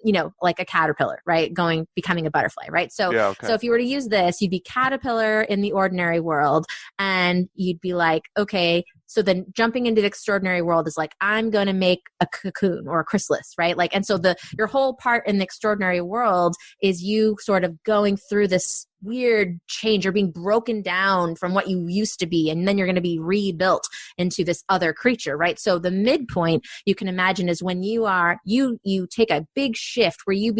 you know, like a caterpillar, right? Becoming a butterfly, right? So, so if you were to use this, you'd be caterpillar in the ordinary world, and you'd be like, okay, so then jumping into the extraordinary world is like, I'm going to make a cocoon or a chrysalis, right? Like, and so your whole part in the extraordinary world is you sort of going through this weird change. You're being broken down from what you used to be, and then you're going to be rebuilt into this other creature, right? So the midpoint you can imagine is when you take a big shift where you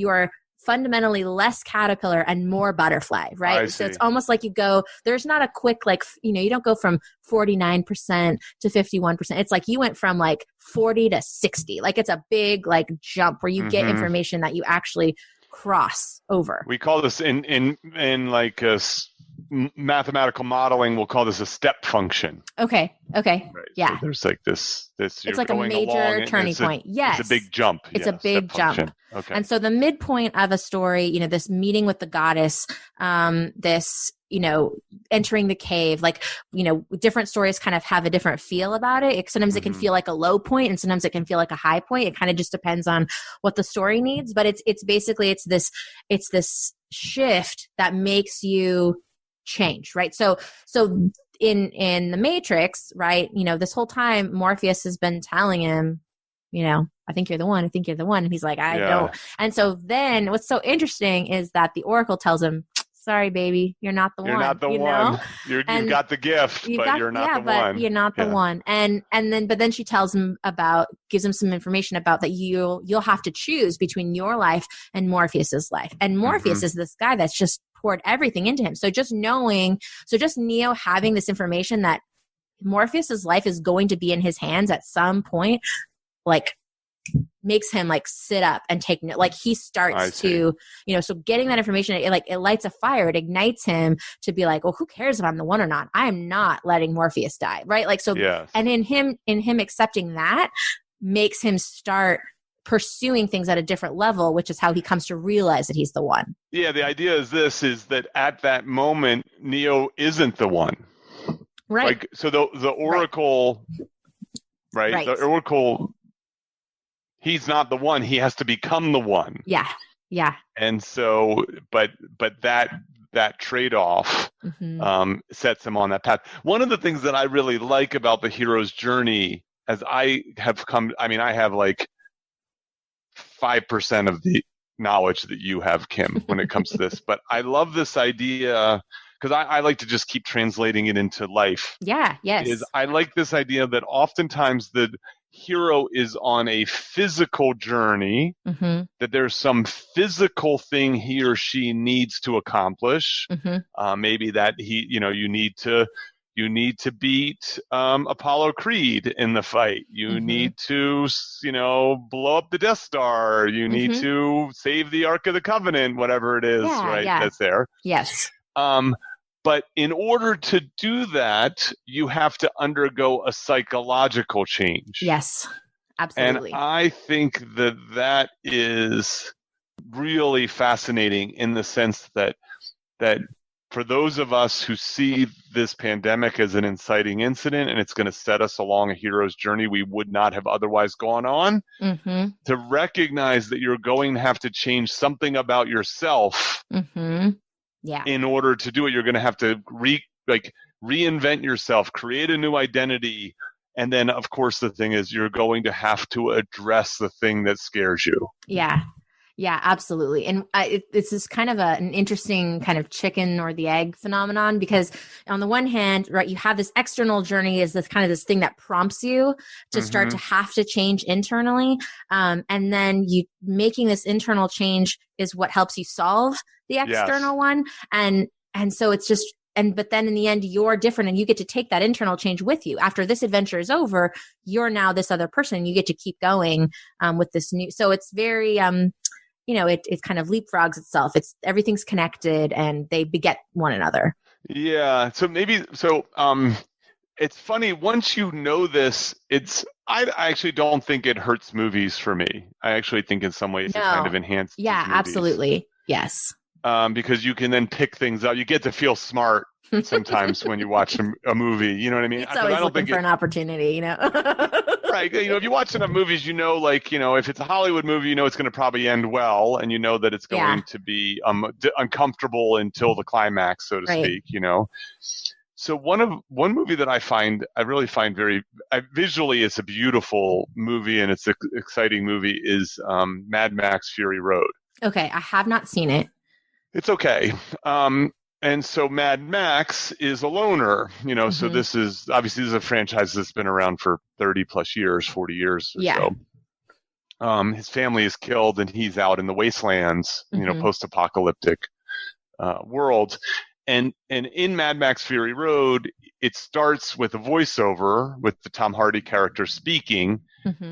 are fundamentally less caterpillar and more butterfly, right? So it's almost like there's not a quick, like, you know, you don't go from 49% to 51%. It's like you went from like 40 to 60. Like it's a big like jump where you get information that you actually cross over. We call this in like mathematical modeling, we'll call this a step function. Okay. Right. Yeah. So there's like this it's like a major turning point. Yes. It's a big jump. It's a big jump. Function. Okay. And so the midpoint of a story, you know, this meeting with the goddess, this, you know, entering the cave, like, you know, different stories kind of have a different feel about it. Sometimes it can feel like a low point, and sometimes it can feel like a high point. It kind of just depends on what the story needs. But it's basically this shift that makes you change, right? So in the Matrix, right, you know, this whole time Morpheus has been telling him, you know, I think you're the one. I think you're the one. And he's like, I don't. And so then what's so interesting is that the Oracle tells him, sorry, baby, you're not the one. You're not the one. You've got the gift, but you're not the one. You're not the one. But then she tells him gives him some information about that you'll have to choose between your life and Morpheus's life. And Morpheus is this guy that's just poured everything into him. So just Neo having this information that Morpheus's life is going to be in his hands at some point, like, makes him like sit up and take note. Like he starts to, you know, so getting that information, it lights a fire. It ignites him to be like, well, who cares if I'm the one or not? I am not letting Morpheus die. Right. Like, so, and in him accepting that makes him start pursuing things at a different level, which is how he comes to realize that he's the one. Yeah. The idea is that at that moment, Neo isn't the one. Right. Like, so the Oracle, right? The Oracle, he's not the one. He has to become the one. Yeah. Yeah. And so, but that trade-off sets him on that path. One of the things that I really like about the hero's journey, as I have like 5% of the knowledge that you have, Kim, when it comes to this. But I love this idea because I like to just keep translating it into life. Yeah. Yes. I like this idea that oftentimes the hero is on a physical journey, that there's some physical thing he or she needs to accomplish. Maybe that you need to beat Apollo Creed in the fight. You need to, blow up the Death Star. You need to save the Ark of the Covenant, whatever it is, that's there. Yes. But in order to do that, you have to undergo a psychological change. Yes, absolutely. And I think that is really fascinating in the sense that for those of us who see this pandemic as an inciting incident and it's going to set us along a hero's journey we would not have otherwise gone on, to recognize that you're going to have to change something about yourself. Yeah. In order to do it, you're going to have to reinvent yourself, create a new identity. And then, of course, the thing is you're going to have to address the thing that scares you. Yeah. Yeah, absolutely. And this is kind of an interesting kind of chicken or the egg phenomenon, because on the one hand, right, you have this external journey is this kind of this thing that prompts you to start to have to change internally. And then you making this internal change is what helps you solve the external one. And so it's just, but then in the end, you're different and you get to take that internal change with you. After this adventure is over, you're now this other person and you get to keep going with this new. So it's very, it kind of leapfrogs itself. Everything's connected and they beget one another. Yeah. It's funny, once you know this, I actually don't think it hurts movies for me. I actually think in some ways it kind of enhances movies. Absolutely. Yes. Because you can then pick things out. You get to feel smart sometimes when you watch a movie. You know what I mean? It's always looking for an opportunity, Right. If you watch enough movies, if it's a Hollywood movie, it's going to probably end well, and that it's going to be uncomfortable until the climax, so to speak. So one movie that I really find visually, it's a beautiful movie and it's an exciting movie, is Mad Max Fury Road. Okay, I have not seen it. It's okay. And so Mad Max is a loner, so this is a franchise that's been around for 30 plus years, 40 years or so. His family is killed and he's out in the wastelands, post-apocalyptic world. And in Mad Max Fury Road, it starts with a voiceover with the Tom Hardy character speaking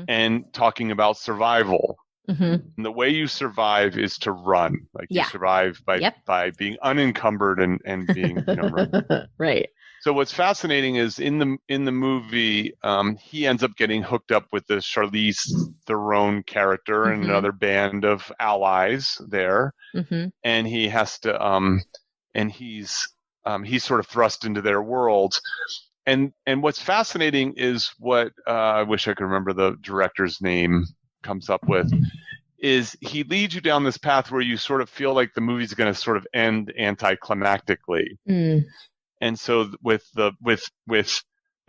and talking about survival. And the way you survive is to run. You survive by being unencumbered and being run. Right. So what's fascinating is in the movie, he ends up getting hooked up with the Charlize Theron character and another band of allies there, and he has to and he's sort of thrust into their world. And what's fascinating is what I wish I could remember the director's name comes up with, is he leads you down this path where you sort of feel like the movie's going to sort of end anticlimactically. And so with the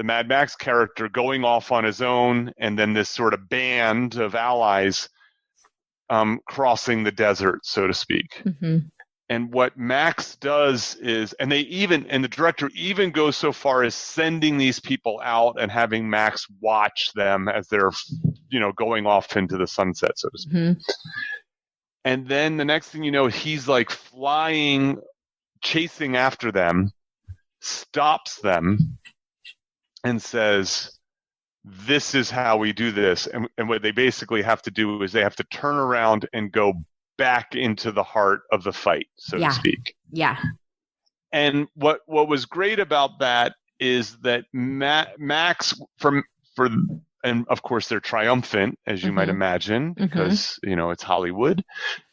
Mad Max character going off on his own, and then this sort of band of allies crossing the desert, so to speak. And what Max does is, and the director even goes so far as sending these people out and having Max watch them as they're, going off into the sunset, so to speak. And then the next thing you know, he's like flying, chasing after them, stops them, and says, "This is how we do this." And what they basically have to do is they have to turn around and go back into the heart of the fight, so to speak. Yeah. And what was great about that is that Max, and of course they're triumphant, as you might imagine, because it's Hollywood.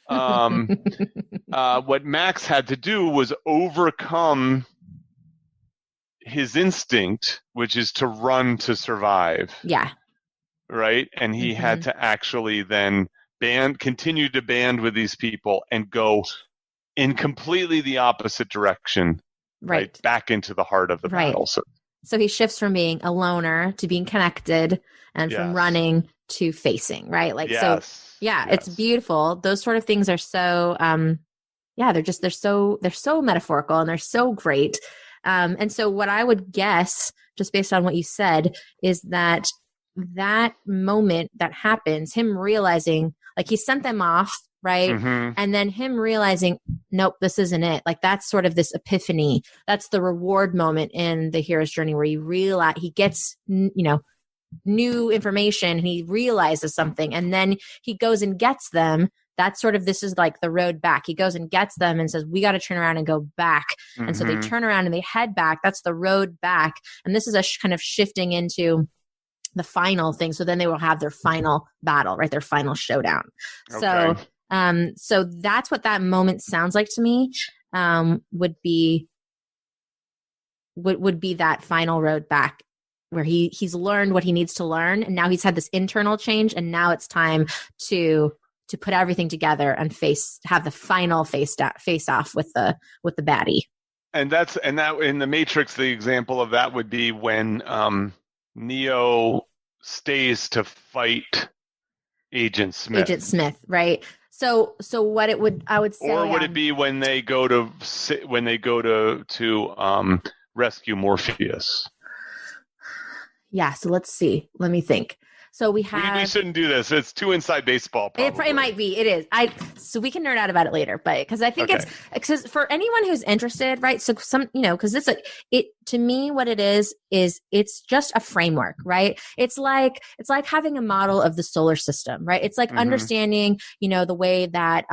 What Max had to do was overcome his instinct, which is to run to survive. Yeah. Right? And he had to actually then continue to band with these people and go in completely the opposite direction, right? Back into the heart of the battle. So he shifts from being a loner to being connected, and from running to facing, right? It's beautiful. Those sort of things are so, they're so metaphorical and they're so great. And so what I would guess, just based on what you said, is that moment that happens, him realizing, he sent them off, right? And then him realizing, nope, this isn't it. That's sort of this epiphany. That's the reward moment in the hero's journey where you realize he gets, new information and he realizes something, and then he goes and gets them. That's sort of, this is like the road back. He goes and gets them and says, we got to turn around and go back. And so they turn around and they head back. That's the road back. And this is a kind of shifting into the final thing. So then they will have their final battle, right? Their final showdown. Okay. So that's what that moment sounds like to me. Would be that final road back, where he's learned what he needs to learn, and now he's had this internal change, and now it's time to put everything together and have the final face off with the baddie. And that in the Matrix, the example of that would be when Neo stays to fight Agent Smith. Agent Smith, right? So what I would say, or would it be when they go to rescue Morpheus? Yeah. So let's see. Let me think. So we shouldn't do this. It's too inside baseball. Probably. It might be. It is. So we can nerd out about it later, but because I think it's because for anyone who's interested, right? So because to me, what it is it's just a framework, right? It's like having a model of the solar system, right? It's like understanding, the way that,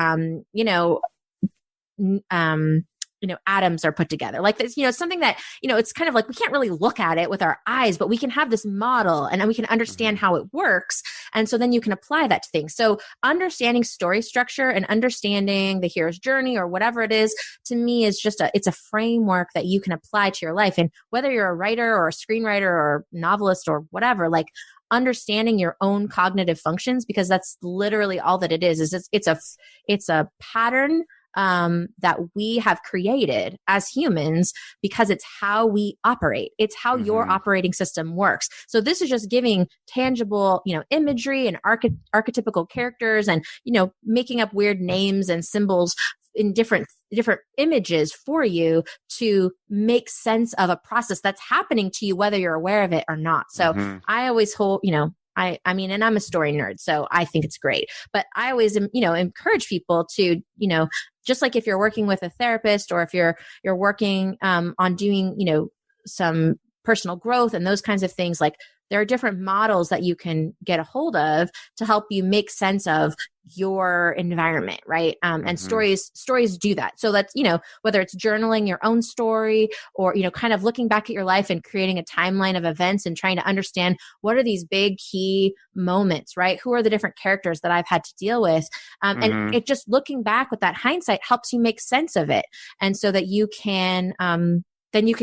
atoms are put together like this, it's something that, it's kind of like, we can't really look at it with our eyes, but we can have this model and then we can understand how it works. And so then you can apply that to things. So understanding story structure and understanding the hero's journey or whatever it is, to me is it's a framework that you can apply to your life. And whether you're a writer or a screenwriter or novelist or whatever, like understanding your own cognitive functions, because that's literally all that it is it's a pattern that we have created as humans because it's how we operate. It's how your operating system works. So this is just giving tangible, imagery and archetypical characters and, making up weird names and symbols in different images for you to make sense of a process that's happening to you, whether you're aware of it or not. So I always hold, I mean, and I'm a story nerd, so I think it's great, but I always, encourage people to, just like if you're working with a therapist or if you're working on doing, some personal growth and those kinds of things, like there are different models that you can get a hold of to help you make sense of your environment, right? And stories do that. So that's, whether it's journaling your own story or, kind of looking back at your life and creating a timeline of events and trying to understand what are these big key moments, right? Who are the different characters that I've had to deal with? And it just looking back with that hindsight helps you make sense of it. And so that you can, then you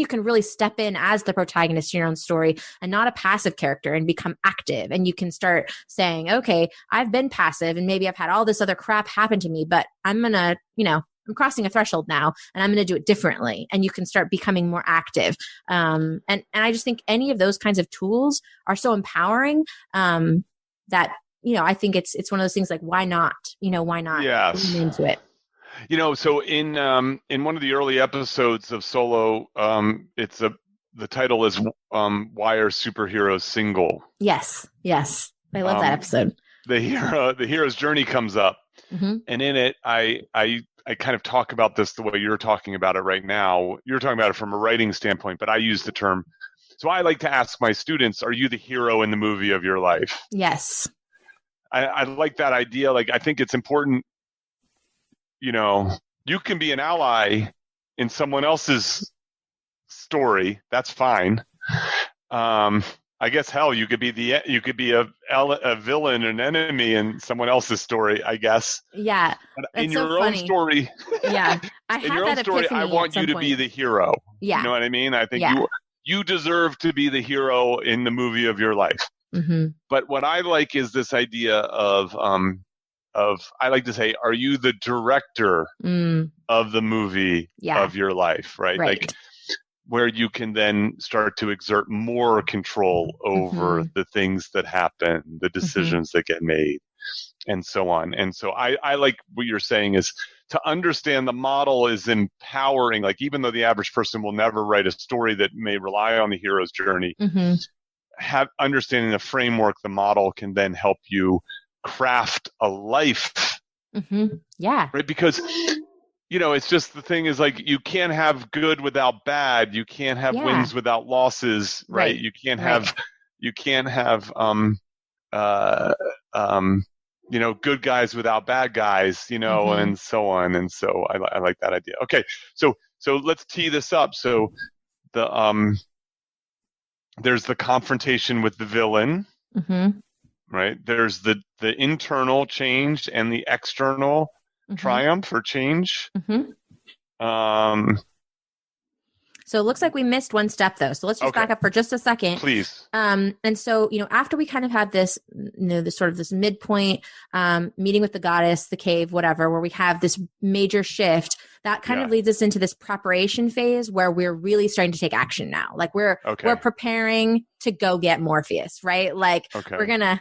can really step in as the protagonist in your own story and not a passive character and become active. And you can start saying, okay, I've been passive and maybe I've had all this other crap happen to me, but I'm going to, I'm crossing a threshold now and I'm going to do it differently. And you can start becoming more active. And I just think any of those kinds of tools are so empowering, that, I think it's one of those things like, why not? Why not lean into it? So in one of the early episodes of Solo, the title is "Why Are Superheroes Single?" Yes, I love that episode. The hero's journey comes up, and in it, I kind of talk about this the way you're talking about it right now. You're talking about it from a writing standpoint, but I use the term. So I like to ask my students, "Are you the hero in the movie of your life?" Yes, I like that idea. Like I think it's important. You can be an ally in someone else's story. That's fine. I guess hell, you could be a villain, an enemy in someone else's story. I guess. Yeah. But in your own story. Yeah. In your own story, I want you to be the hero. Yeah. You know what I mean? I think you deserve to be the hero in the movie of your life. But what I like is this idea of I like to say, are you the director of the movie of your life, right? Like where you can then start to exert more control over the things that happen, the decisions that get made, and so on. And so I like what you're saying is to understand the model is empowering, like even though the average person will never write a story that may rely on the hero's journey, understanding the framework, the model can then help you craft a life. Yeah. Right. Because, it's just the thing is like, you can't have good without bad. You can't have wins without losses. Right. You can't have, good guys without bad guys, and so on. And so I like that idea. Okay. So let's tee this up. So there's the confrontation with the villain. Right. There's the internal change and the external triumph or change. So it looks like we missed one step though. So let's just back up for just a second. Please. And so, after we kind of have this, this sort of this midpoint, meeting with the goddess, the cave, whatever, where we have this major shift, that kind of leads us into this preparation phase where we're really starting to take action now. Like we're preparing to go get Morpheus, right? Like we're gonna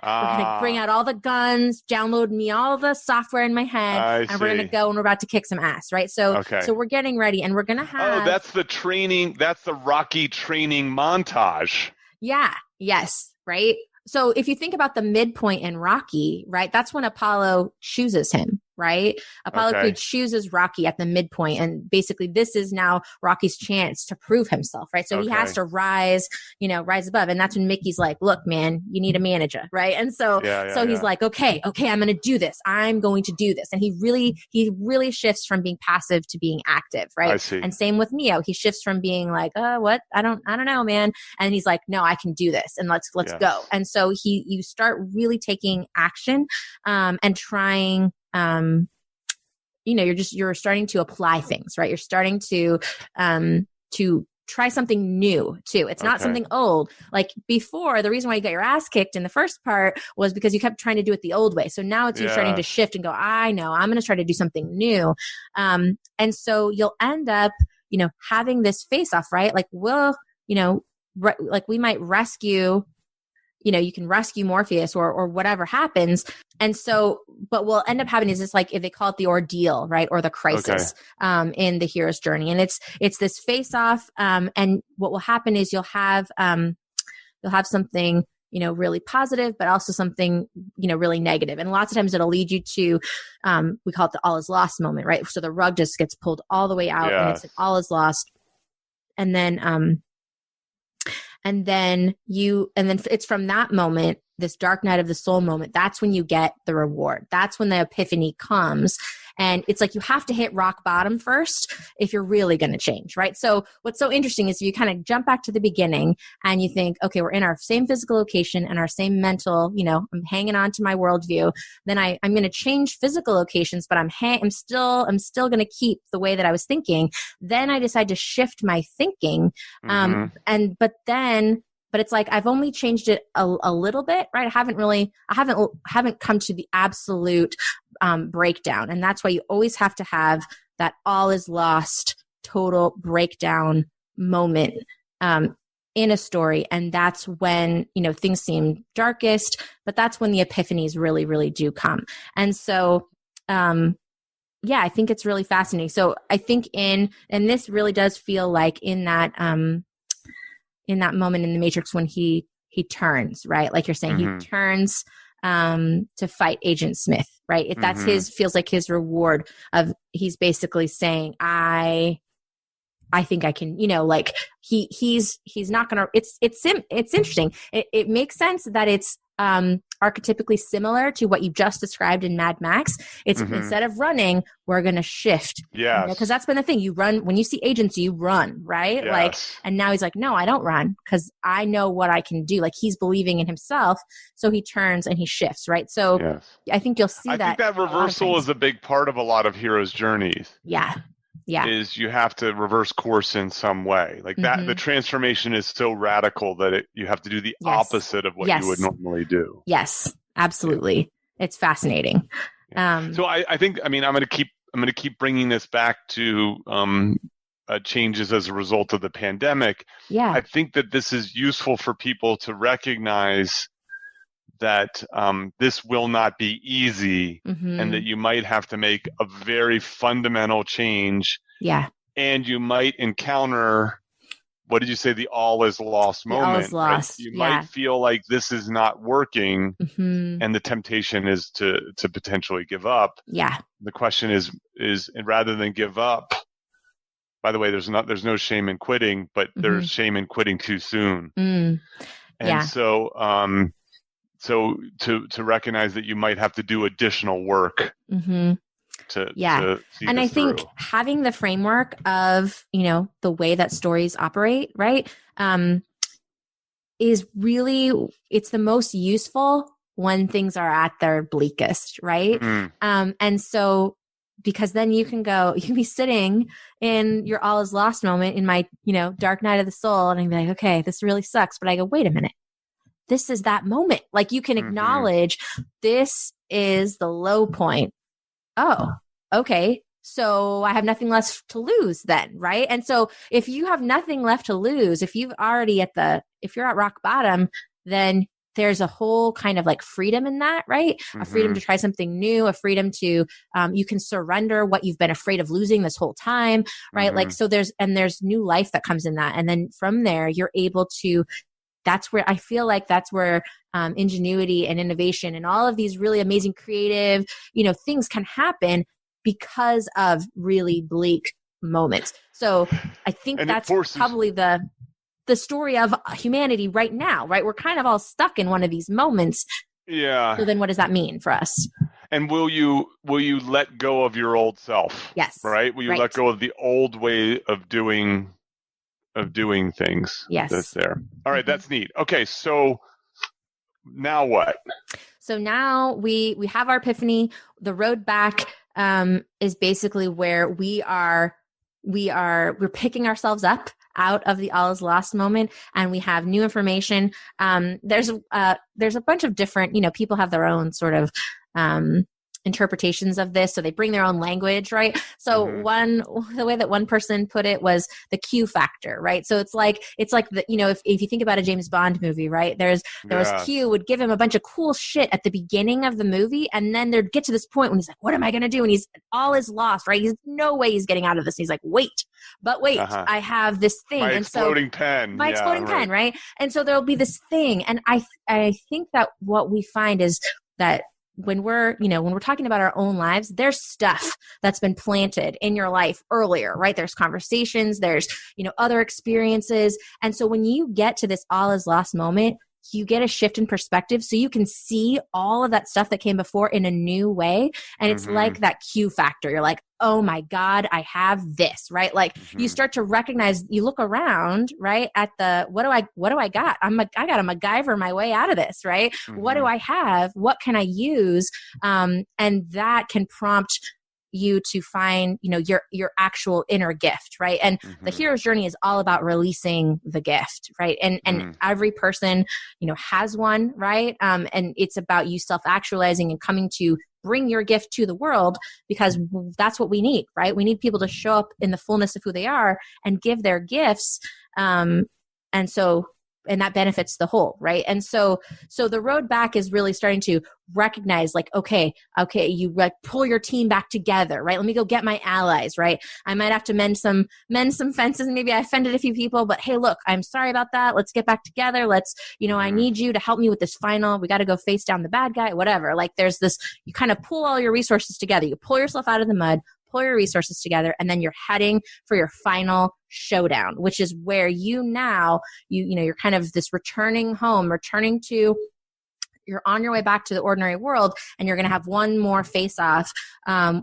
bring out all the guns, download me all the software in my head, and we're gonna go and we're about to kick some ass, right? So we're getting ready and we're gonna have. Oh, that's the training. That's the Rocky training montage. Yeah. Yes. Right. So if you think about the midpoint in Rocky, right, that's when Apollo chooses him, right? Apollo Creed chooses Rocky at the midpoint. And basically this is now Rocky's chance to prove himself, right? So he has to rise above. And that's when Mickey's like, look, man, you need a manager, right? And so, he's like, okay, I'm going to do this. I'm going to do this. And he really shifts from being passive to being active, right? I see. And same with Neo. He shifts from being like, what? I don't know, man. And he's like, no, I can do this. And let's go. And so you start really taking action, and trying, you're starting to apply things, right? You're starting to try something new too. It's not something old. Like before, the reason why you got your ass kicked in the first part was because you kept trying to do it the old way. So now it's you starting to shift and go, I know, I'm going to try to do something new. And so you'll end up, having this face off, right? Like like we might rescue, you can rescue Morpheus or whatever happens. And so, but we'll end up having is this, like, if they call it the ordeal, right? Or the crisis, in the hero's journey. And it's this face off. And what will happen is you'll have something, really positive, but also something, really negative. And lots of times it'll lead you to, we call it the all is lost moment, right? So the rug just gets pulled all the way out and it's all is lost. And then it's from that moment, this dark night of the soul moment, that's when you get the reward. That's when the epiphany comes. And it's like, you have to hit rock bottom first if you're really going to change, right? So what's so interesting is if you kind of jump back to the beginning and you think, okay, we're in our same physical location and our same mental, I'm hanging on to my worldview. Then I'm going to change physical locations, but I'm still going to keep the way that I was thinking. Then I decide to shift my thinking. But it's like, I've only changed it a little bit, right? I haven't come to the absolute breakdown. And that's why you always have to have that all is lost, total breakdown moment in a story. And that's when, things seem darkest, but that's when the epiphanies really, really do come. And so, I think it's really fascinating. So I think and this really does feel like in that moment in the Matrix when he turns, right? Like you're saying, he turns to fight Agent Smith, right? That's feels like his reward of, he's basically saying, I think I can, like he's not going to, it's interesting. It makes sense that it's archetypically similar to what you just described in Mad Max. It's instead of running, we're going to shift. Yeah. Because that's been the thing. You run, when you see agents, you run, right? Yes. Like, and now he's like, no, I don't run because I know what I can do. Like he's believing in himself. So he turns and he shifts, right? So I think you'll see I think that reversal is a big part of a lot of heroes' journeys. Yeah. Is you have to reverse course in some way. Like that, the transformation is so radical that you have to do the opposite of what you would normally do. Yes, absolutely. Yeah. It's fascinating. So I think, I'm going to keep bringing this back to changes as a result of the pandemic. Yeah. I think that this is useful for people to recognize that this will not be easy and that you might have to make a very fundamental change. Yeah. And you might encounter, what did you say, the all is lost moment. All is lost. Right? You might feel like this is not working and the temptation is to potentially give up. Yeah. The question is rather than give up, by the way, there's no shame in quitting, but there's shame in quitting too soon. And so to recognize that you might have to do additional work to see and I think having the framework of, the way that stories operate, right, is really, it's the most useful when things are at their bleakest, right? And so, because then you can be sitting in your all is lost moment in my, dark night of the soul, and I'd be like, okay, this really sucks. But I go, wait a minute. This is that moment. Like you can acknowledge this is the low point. Oh, okay. So I have nothing left to lose then, right? And so if you have nothing left to lose, if you're at rock bottom, then there's a whole kind of like freedom in that, right? A freedom to try something new, a freedom to, you can surrender what you've been afraid of losing this whole time, right? Like, so there's new life that comes in that. And then from there, you're able to that's where I feel like that's where ingenuity and innovation and all of these really amazing creative, things can happen because of really bleak moments. So I think that's probably the story of humanity right now, right? We're kind of all stuck in one of these moments. Yeah. So then what does that mean for us? And will you let go of your old self? Yes. Right? Will you let go of the old way of doing things? Yes. That's there. All right, that's neat. Okay, so now what? So now we have our epiphany. The road back is basically where we're picking ourselves up out of the all is lost moment, and we have new information. There's a bunch of different, people have their own sort of interpretations of this, so they bring their own language, right? So the way that one person put it was the Q factor, right? So it's like the, if you think about a James Bond movie, right? There was Q would give him a bunch of cool shit at the beginning of the movie, and then there'd get to this point when he's like, what am I gonna do? And he's all is lost, right? He's no way he's getting out of this. And he's like, wait, I have this thing. My exploding pen, right? And so there'll be this thing, and I think that what we find is that when we're talking about our own lives, there's stuff that's been planted in your life earlier, right? There's conversations, there's, other experiences. And so when you get to this all is lost moment, you get a shift in perspective, so you can see all of that stuff that came before in a new way. And it's like that Q factor. You're like, oh my God, I have this, right? Like you start to recognize, you look around, right, at the, what do I got? I got to MacGyver my way out of this, right? What do I have? What can I use? And that can prompt you to find, your actual inner gift, right? And the hero's journey is all about releasing the gift, right? And every person, has one, right? And it's about you self-actualizing and coming to bring your gift to the world, because that's what we need, right? We need people to show up in the fullness of who they are and give their gifts. And that benefits the whole, right? And so the road back is really starting to recognize, like, okay, you like pull your team back together, right? Let me go get my allies, right? I might have to mend some fences. Maybe I offended a few people, but hey, look, I'm sorry about that. Let's get back together. Let's, I need you to help me with this final. We got to go face down the bad guy, whatever. Like there's this, you kind of pull all your resources together. You pull yourself out of the mud, pull your resources together, and then you're heading for your final showdown, which is where you're kind of this returning home, you're on your way back to the ordinary world, and you're going to have one more face off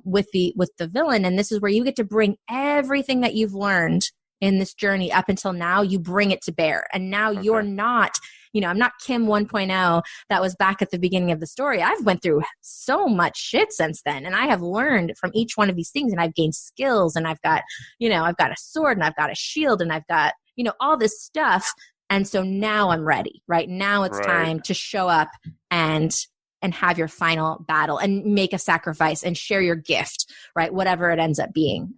with the villain. And this is where you get to bring everything that you've learned in this journey up until now, you bring it to bear. And now you're not, I'm not Kim 1.0 that was back at the beginning of the story. I've went through so much shit since then. And I have learned from each one of these things, and I've gained skills, and I've got, I've got a sword, and I've got a shield, and I've got, all this stuff. And so now I'm ready, right? Now it's time to show up and have your final battle and make a sacrifice and share your gift, right? Whatever it ends up being.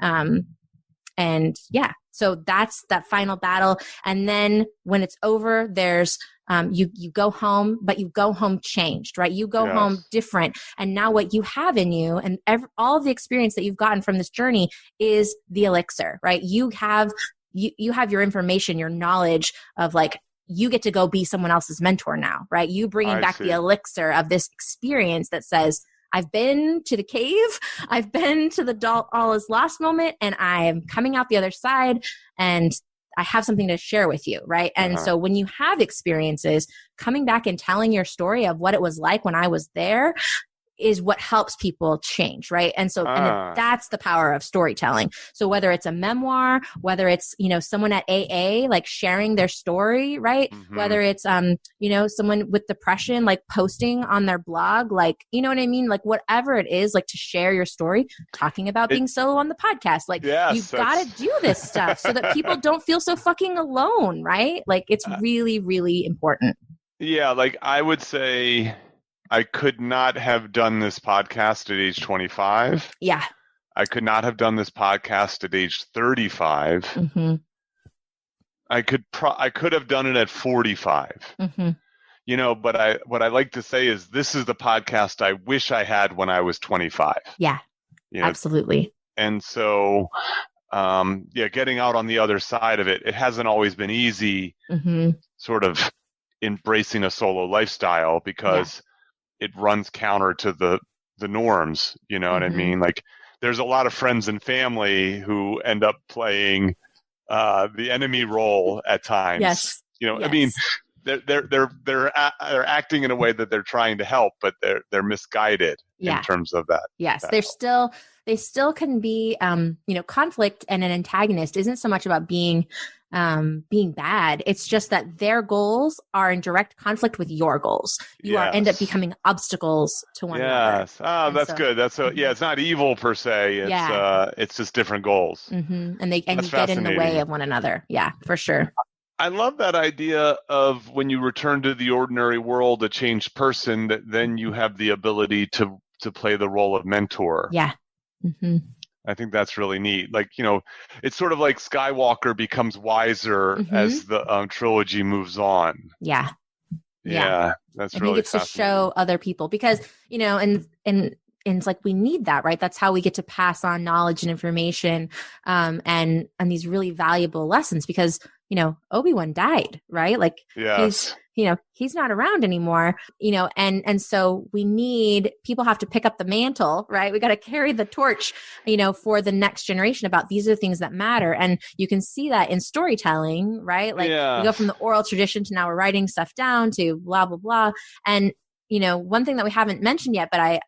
So that's that final battle. And then when it's over, there's, you go home, but you go home changed, right? You go home different. And now what you have in you and all of the experience that you've gotten from this journey is the elixir, right? You have your information, your knowledge of, like, you get to go be someone else's mentor now, right? You bringing back the elixir of this experience that says, I've been to the cave, I've been to the all is lost moment, and I am coming out the other side, and I have something to share with you, right? And so when you have experiences, coming back and telling your story of what it was like when I was there is what helps people change, right? And so and that's the power of storytelling. So whether it's a memoir, whether it's, someone at AA, like sharing their story, right? Whether it's, someone with depression, like posting on their blog, like, you know what I mean? Like whatever it is, like to share your story, talking about being solo on the podcast, like you've got to do this stuff so that people don't feel so fucking alone, right? Like it's really, really important. Yeah. Like I would say, I could not have done this podcast at age 25. Yeah. I could not have done this podcast at age 35. I could have done it at 45. But what I like to say is this is the podcast I wish I had when I was 25. Yeah. Absolutely. And so getting out on the other side of it, it hasn't always been easy, sort of embracing a solo lifestyle because it runs counter to the norms. You know what I mean? Like, there's a lot of friends and family who end up playing the enemy role at times. Yes. You know, I mean, they're acting in a way that they're trying to help, but they're misguided in terms of that. Yes, that they still can be, conflict, and an antagonist isn't so much about being bad. It's just that their goals are in direct conflict with your goals. You end up becoming obstacles to one another. Yes. Oh, that's good. That's it's not evil per se. It's just different goals. And you get in the way of one another. Yeah, for sure. I love that idea of when you return to the ordinary world, a changed person, that then you have the ability to play the role of mentor. Yeah. I think that's really neat. Like, you know, it's sort of like Skywalker becomes wiser as the trilogy moves on. Yeah. That's and really he gets to show other people because, you know, and it's like we need that, right? That's how we get to pass on knowledge and information, and these really valuable lessons because, you know, Obi-Wan died, right? Like he's not around anymore, you know, and so people have to pick up the mantle, right? We got to carry the torch, you know, for the next generation about these are the things that matter. And you can see that in storytelling, right? Like we go from the oral tradition to now we're writing stuff down to blah, blah, blah. And, you know, one thing that we haven't mentioned yet, but I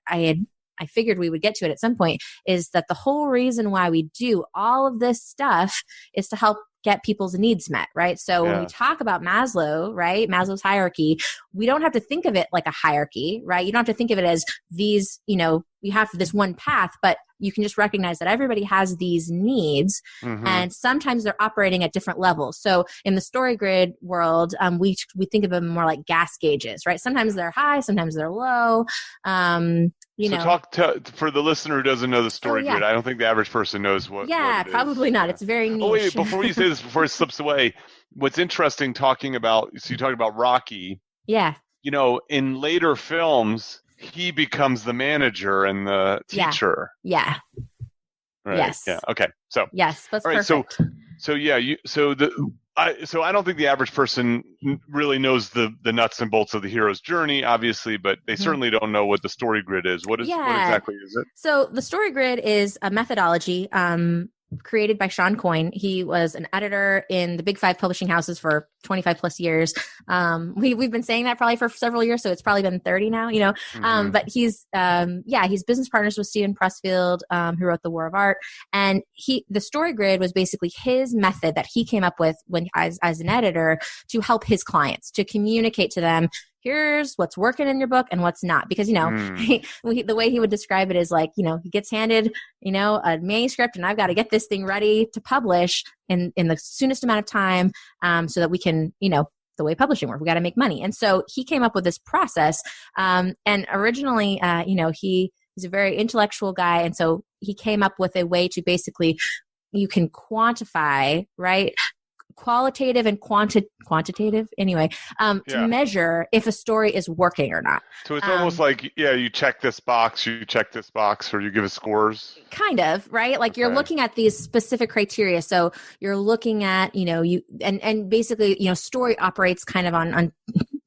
figured we would get to it at some point, is that the whole reason why we do all of this stuff is to help get people's needs met, right? So when we talk about Maslow, right, Maslow's hierarchy, we don't have to think of it like a hierarchy, right? You don't have to think of it as these, you know, you have this one path, but you can just recognize that everybody has these needs and sometimes they're operating at different levels. So in the story grid world, we think of them more like gas gauges, right? Sometimes they're high, sometimes they're low. Talk for the listener who doesn't know the story grid. I don't think the average person knows what. Yeah, probably not. It's very niche. Oh wait, before you say this, before it slips away, what's interesting talking about? So you talked about Rocky. Yeah. You know, in later films, he becomes the manager and the teacher. Yeah. Right. Yes. Yeah. Okay. So. Yes, that's all right. perfect. So I don't think the average person really knows the nuts and bolts of the hero's journey, obviously, but they certainly don't know what the story grid is. What exactly is it? So the story grid is a methodology created by Sean Coyne. He was an editor in the big 5 publishing houses for 25 plus years. We've been saying that probably for several years, so it's probably been 30 now, you know. But he's business partners with Stephen Pressfield, who wrote The War of Art. And the story grid was basically his method that he came up with as an editor to help his clients, to communicate to them, here's what's working in your book and what's not. Because, you know, the way he would describe it is like, you know, he gets handed, you know, a manuscript and I've got to get this thing ready to publish in the soonest amount of time so that we can, you know, the way publishing works, we got to make money. And so he came up with this process. And originally, you know, he's a very intellectual guy. And so he came up with a way to basically, you can quantify, right? Qualitative and quantitative anyway, to measure if a story is working or not. So it's almost like, you check this box, or you give it scores. Kind of, right? Like you're looking at these specific criteria. So you're looking at, you know, and basically, you know, story operates kind of on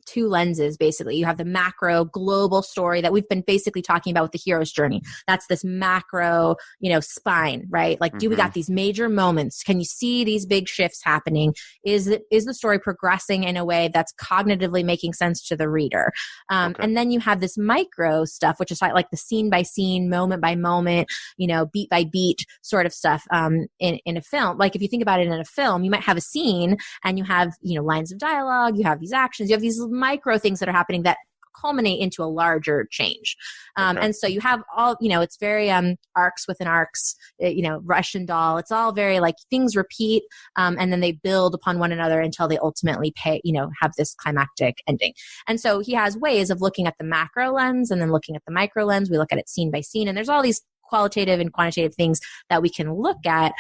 two lenses, basically. You have the macro global story that we've been basically talking about with the hero's journey. That's this macro, you know, spine, right? Like, do we got these major moments? Can you see these big shifts happening? Is the story progressing in a way that's cognitively making sense to the reader? And then you have this micro stuff, which is like the scene by scene, moment by moment, you know, beat by beat sort of stuff in a film. Like if you think about it in a film, you might have a scene and you have, you know, lines of dialogue, you have these actions, you have these micro things that are happening that culminate into a larger change. And so you have all, you know, it's very arcs within arcs, you know, Russian doll. It's all very like things repeat and then they build upon one another until they ultimately have this climactic ending. And so he has ways of looking at the macro lens and then looking at the micro lens. We look at it scene by scene, and there's all these qualitative and quantitative things that we can look at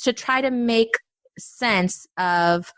to try to make sense of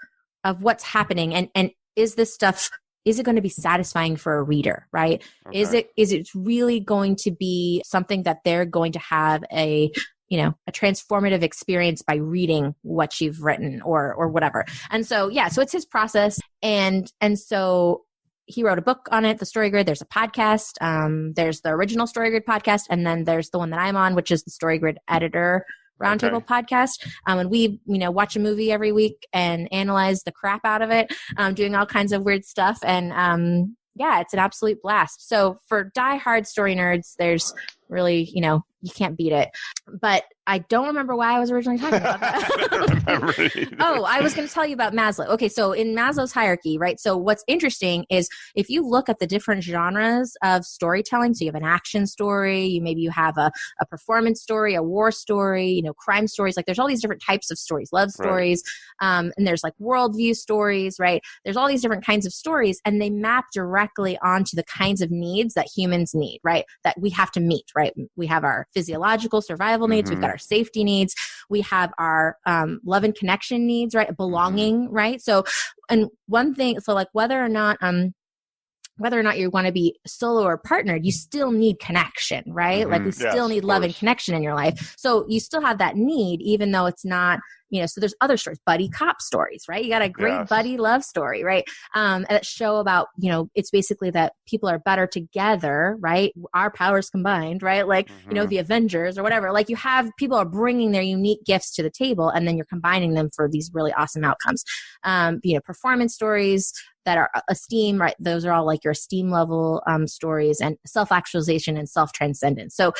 what's happening. And is this stuff, is it going to be satisfying for a reader, right? Is it really going to be something that they're going to have a a transformative experience by reading what you've written or whatever. And so, so it's his process. And so he wrote a book on it, The Story Grid. There's a podcast. There's the original Story Grid podcast. And then there's the one that I'm on, which is the Story Grid Editor Roundtable podcast. And we, watch a movie every week and analyze the crap out of it, doing all kinds of weird stuff. And it's an absolute blast. So for diehard story nerds, there's really, you can't beat it. But I don't remember why I was originally talking about that. I don't remember either. Oh, I was going to tell you about Maslow. Okay, so in Maslow's hierarchy, right? So what's interesting is if you look at the different genres of storytelling, so you have an action story, maybe you have a performance story, a war story, crime stories. Like there's all these different types of stories, love stories, and there's like worldview stories, right? There's all these different kinds of stories, and they map directly onto the kinds of needs that humans need, right? That we have to meet, right? We have our physiological survival needs. We've got our safety needs. We have our love and connection needs, right? Belonging, right? So, and one thing, so like whether or not you want to be solo or partnered, you still need connection, right? Like we still need love and connection in your life. So you still have that need, even though it's not, so there's other stories, buddy cop stories, right? You got a great buddy love story, right? That show about, it's basically that people are better together, right? Our powers combined, right? Like, the Avengers or whatever. Like people are bringing their unique gifts to the table, and then you're combining them for these really awesome outcomes. Performance stories that are esteem, right? Those are all like your esteem level stories, and self-actualization and self-transcendence. So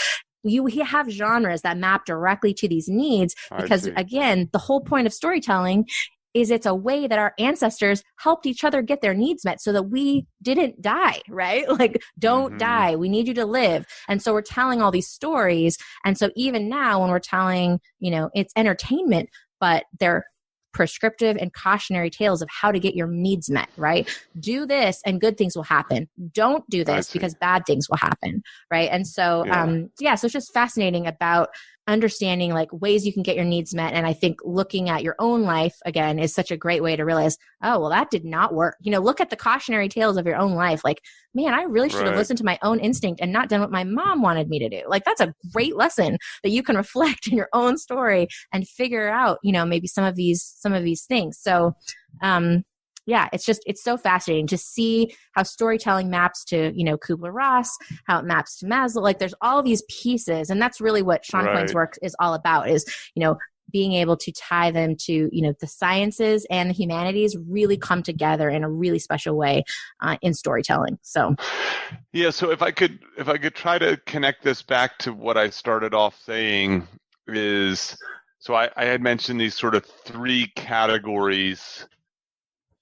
you have genres that map directly to these needs because, again, the whole point of storytelling is it's a way that our ancestors helped each other get their needs met so that we didn't die, right? Like, don't die. We need you to live. And so we're telling all these stories. And so even now when we're telling, it's entertainment, but they're prescriptive and cautionary tales of how to get your needs met, right? Do this and good things will happen. Don't do this because bad things will happen, right? And so, so it's just fascinating about understanding like ways you can get your needs met. And I think looking at your own life again is such a great way to realize, oh, well, that did not work. Look at the cautionary tales of your own life. Like, man, I really should have listened to my own instinct and not done what my mom wanted me to do. Like, that's a great lesson that you can reflect in your own story and figure out, maybe some of these things. So, it's so fascinating to see how storytelling maps to, Kubler-Ross, how it maps to Maslow. Like there's all these pieces. And that's really what Sean Coyne's work is all about is, being able to tie them to, the sciences and the humanities really come together in a really special way in storytelling. So, so if I could try to connect this back to what I started off saying is, so I had mentioned these sort of three categories.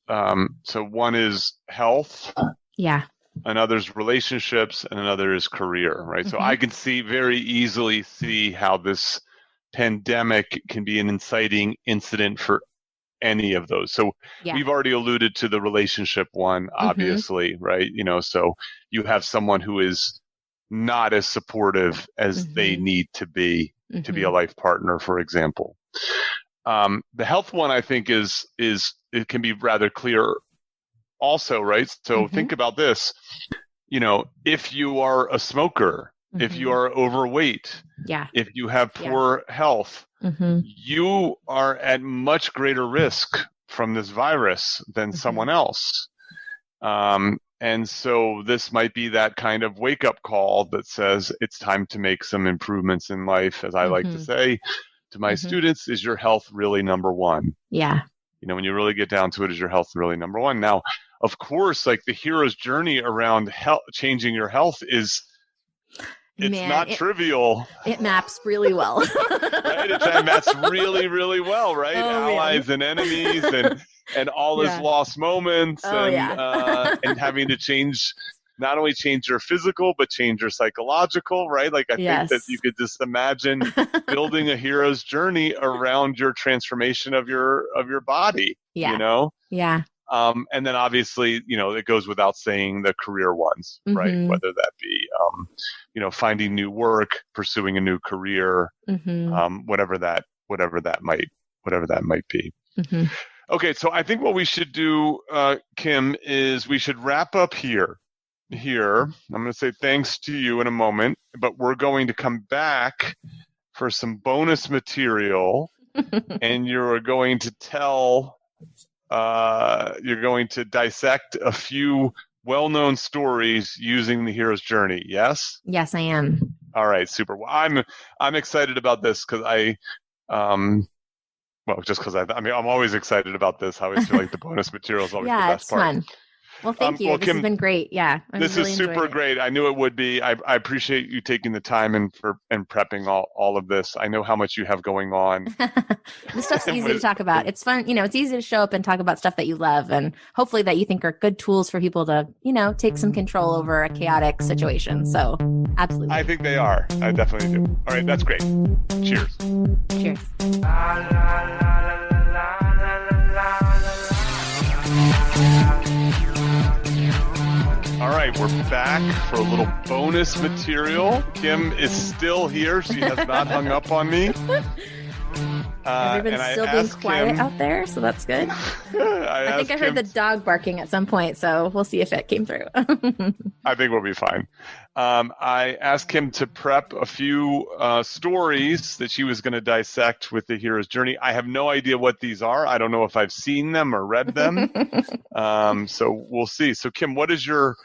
So one is health. Yeah. Another's relationships, and another is career, right? So I can very easily see how this pandemic can be an inciting incident for any of those. So we've already alluded to the relationship one, obviously, right? So you have someone who is not as supportive as they need to be a life partner, for example. The health one, I think, is it can be rather clear also, right? So think about this, if you are a smoker, if you are overweight, if you have poor health, you are at much greater risk from this virus than someone else. And so this might be that kind of wake-up call that says it's time to make some improvements in life, as I like to say to my students, is your health really number one? Yeah. When you really get down to it, is your health really number one? Now, of course, like the hero's journey around changing your health it's not trivial. It maps really well. Right? It maps really, really well, right? Allies and enemies and all his lost moments and having to not only change your physical, but change your psychological, right? Like I think that you could just imagine building a hero's journey around your transformation of your body, Yeah. And then obviously, it goes without saying the career ones, right? Whether that be, finding new work, pursuing a new career, whatever that might be. Okay, so I think what we should do, Kim, is we should wrap up here. I'm going to say thanks to you in a moment, but we're going to come back for some bonus material, and you're going to you're going to dissect a few well-known stories using the hero's journey. Yes? Yes, I am. All right, super. Well, I'm excited about this because I'm always excited about this. I always feel like the bonus material is always the best part. Fun. Well, thank you. Well, this Kim, has been great. Yeah, this is super great. I knew it would be. I appreciate you taking the time and prepping all of this. I know how much you have going on. This stuff's easy to talk about. It's fun. It's easy to show up and talk about stuff that you love, and hopefully that you think are good tools for people to, take some control over a chaotic situation. So, absolutely. I think they are. I definitely do. All right, that's great. Cheers. Cheers. All right, we're back for a little bonus material. Kim is still here. She has not hung up on me. Everyone's still being quiet out there, so that's good. I think I heard the dog barking at some point, so we'll see if it came through. I think we'll be fine. I asked Kim to prep a few stories that she was going to dissect with the hero's journey. I have no idea what these are. I don't know if I've seen them or read them. So we'll see. So Kim, what is your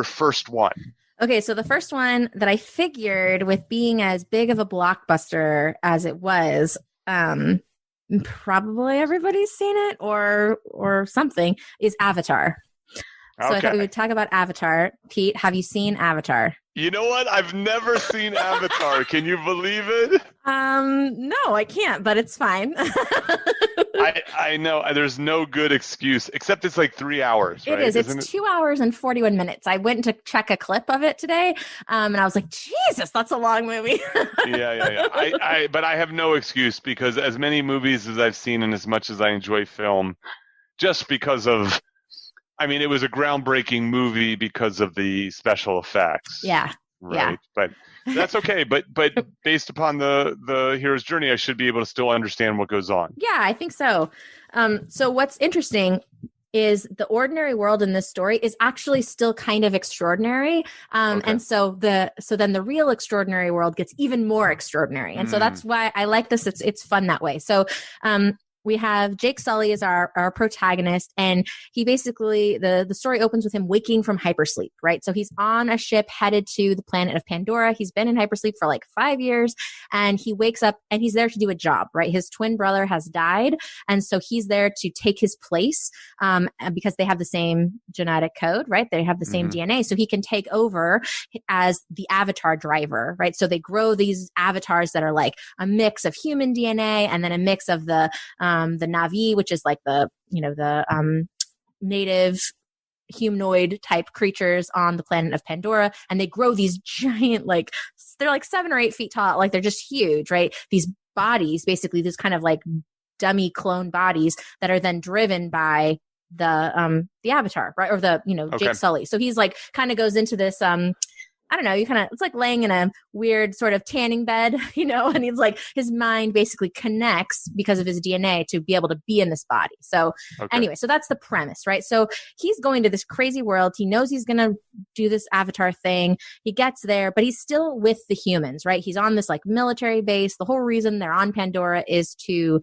first one? Okay, so the first one that I figured, with being as big of a blockbuster as it was, probably everybody's seen it or something, is Avatar. So I thought we would talk about Avatar. Pete, have you seen Avatar? You know what? I've never seen Avatar. Can you believe it? No, I can't, but it's fine. I know there's no good excuse, except it's like 3 hours. It right? is. It's 2 hours and 41 minutes. I went to check a clip of it today, and I was like, Jesus, that's a long movie. Yeah. But I have no excuse, because as many movies as I've seen and as much as I enjoy film, just because of, it was a groundbreaking movie because of the special effects. Yeah. Right. Yeah. But that's okay. But based upon the hero's journey, I should be able to still understand what goes on. Yeah, I think so. So what's interesting is the ordinary world in this story is actually still kind of extraordinary. And so then the real extraordinary world gets even more extraordinary. And so that's why I like this. It's fun that way. So, we have Jake Sully as our protagonist, and he basically, the story opens with him waking from hypersleep, right? So he's on a ship headed to the planet of Pandora. He's been in hypersleep for like 5 years, and he wakes up and he's there to do a job, right? His twin brother has died, and so he's there to take his place, because they have the same genetic code, right? They have the same DNA, so he can take over as the avatar driver, right? So they grow these avatars that are like a mix of human DNA and then a mix of the Na'vi, which is like the native humanoid type creatures on the planet of Pandora. And they grow these giant, they're like 7 or 8 feet tall. Like, they're just huge, right? These bodies, basically this kind of like dummy clone bodies that are then driven by the avatar, right? Or Jake Sully. So he's like, kind of goes into this, I don't know, it's like laying in a weird sort of tanning bed, and he's like, his mind basically connects because of his DNA to be able to be in this body. So anyway, so that's the premise, right? So he's going to this crazy world. He knows he's going to do this avatar thing. He gets there, but he's still with the humans, right? He's on this like military base. The whole reason they're on Pandora is to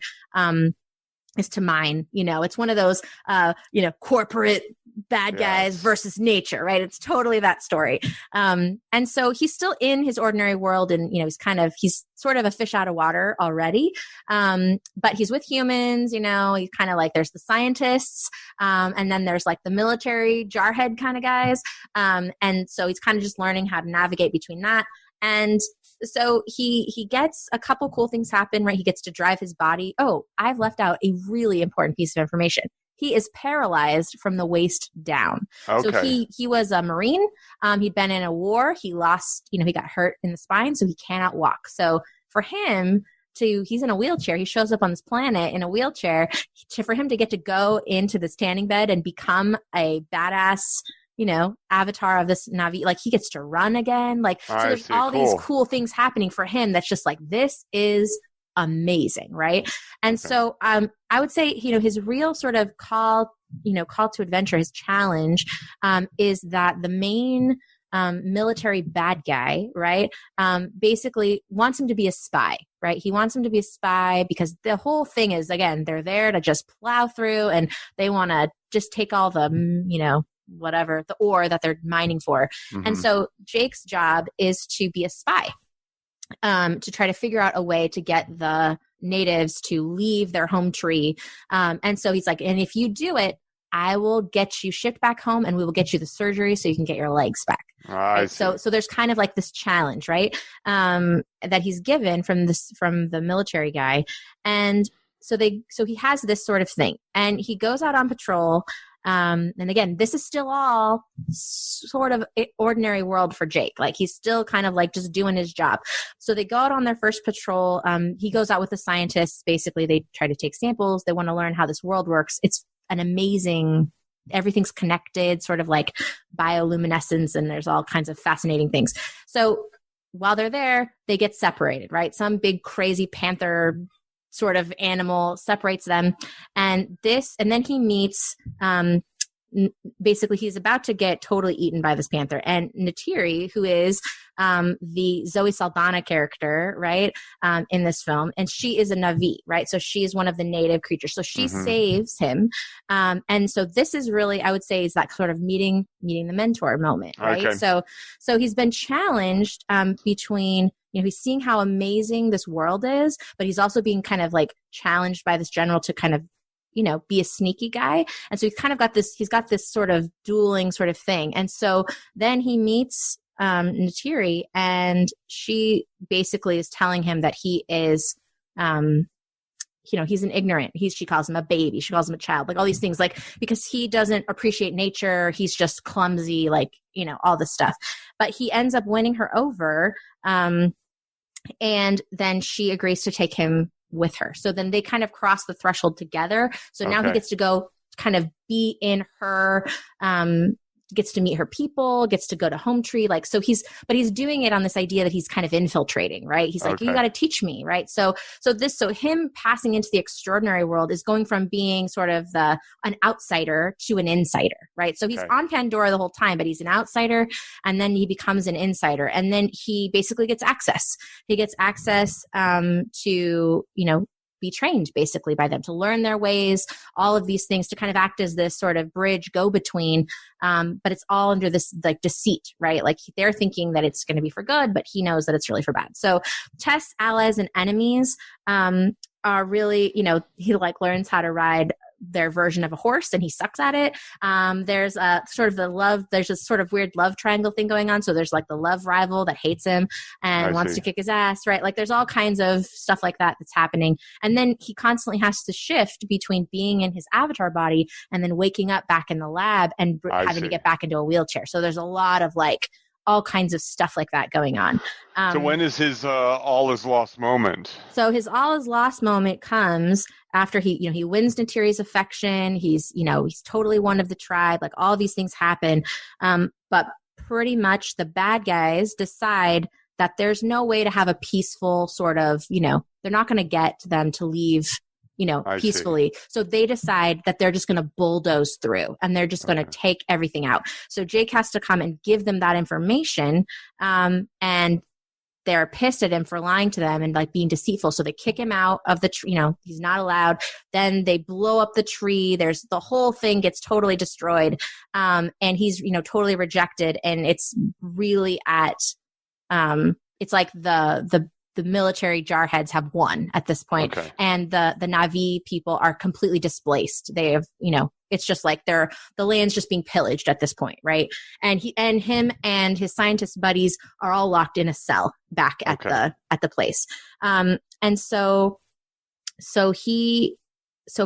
mine. It's one of those, corporate bad guys versus nature, right? It's totally that story. And so he's still in his ordinary world, and, he's sort of a fish out of water already. But he's with humans, he's kind of like, there's the scientists, and then there's like the military jarhead kind of guys. And so he's kind of just learning how to navigate between that. And so he gets a couple cool things happen, right? He gets to drive his body. Oh, I've left out a really important piece of information. He is paralyzed from the waist down. Okay. So he was a Marine. He'd been in a war. He lost, he got hurt in the spine, so he cannot walk. So for him he's in a wheelchair. He shows up on this planet in a wheelchair. For him to get to go into this tanning bed and become a badass, avatar of this Na'vi, like, he gets to run again. Like, so there's these cool things happening for him. That's just like, this is amazing. Right. And so, I would say, his real sort of call to adventure, his challenge, is that the main military bad guy, right? Basically wants him to be a spy, right? He wants him to be a spy because the whole thing is, again, they're there to just plow through and they want to just take all the, whatever, the ore that they're mining for. Mm-hmm. And so Jake's job is to be a spy, to try to figure out a way to get the natives to leave their home tree. And so he's like, and if you do it, I will get you shipped back home and we will get you the surgery so you can get your legs back. Right? So there's kind of like this challenge, right? That he's given from the military guy. And so he has this sort of thing and he goes out on patrol. And again, this is still all sort of ordinary world for Jake. Like he's still kind of like just doing his job. So they go out on their first patrol. He goes out with the scientists. Basically, they try to take samples. They want to learn how this world works. It's an amazing, everything's connected, sort of like bioluminescence, and there's all kinds of fascinating things. So while they're there, they get separated, right? Some big crazy panther sort of animal separates them. And then he meets, basically he's about to get totally eaten by this panther. And Neytiri, who is the Zoe Saldana character, right, in this film, and she is a Na'vi, right? So she is one of the native creatures. So she saves him. And so this is really, I would say, is that sort of meeting the mentor moment, right? Okay. So he's been challenged between, he's seeing how amazing this world is, but he's also being kind of like challenged by this general to kind of, be a sneaky guy. And so he's got this sort of dueling sort of thing. And so then he meets Neytiri, and she basically is telling him that he is, he's an ignorant. She calls him a baby. She calls him a child, like all these things, like, because he doesn't appreciate nature. He's just clumsy, like, all this stuff. But he ends up winning her over. And then she agrees to take him with her. So then they kind of cross the threshold together. So now he gets to go kind of be in her, gets to meet her people, gets to go to Home Tree. Like, so he's doing it on this idea that he's kind of infiltrating, right? He's like, you got to teach me, right? So him passing into the extraordinary world is going from being sort of an outsider to an insider, right? So he's on Pandora the whole time, but he's an outsider, and then he becomes an insider, and then he basically gets access. He gets access to, be trained basically by them, to learn their ways, all of these things, to kind of act as this sort of bridge go between. But it's all under this like deceit, right? Like they're thinking that it's going to be for good, but he knows that it's really for bad. So Tess, allies, and enemies are really, he like learns how to ride their version of a horse and he sucks at it. There's a sort of there's this sort of weird love triangle thing going on. So there's like the love rival that hates him and wants to kick his ass, right? Like there's all kinds of stuff like that that's happening. And then he constantly has to shift between being in his avatar body and then waking up back in the lab and having to get back into a wheelchair. So there's a lot of like all kinds of stuff like that going on. So when is his all is lost moment? So his all is lost moment comes after he wins Neytiri's affection. He's totally one of the tribe. Like all these things happen. But pretty much the bad guys decide that there's no way to have a peaceful sort of, they're not going to get them to leave peacefully. So they decide that they're just going to bulldoze through and they're just going to take everything out. So Jake has to come and give them that information. And they're pissed at him for lying to them and like being deceitful. So they kick him out of the tree, he's not allowed. Then they blow up the tree. There's the whole thing gets totally destroyed. And he's, totally rejected. And it's really it's like the military jarheads have won at this point. And the Na'vi people are completely displaced. They have, it's just like the land's just being pillaged at this point, right? And him and his scientist buddies are all locked in a cell back at the place. And so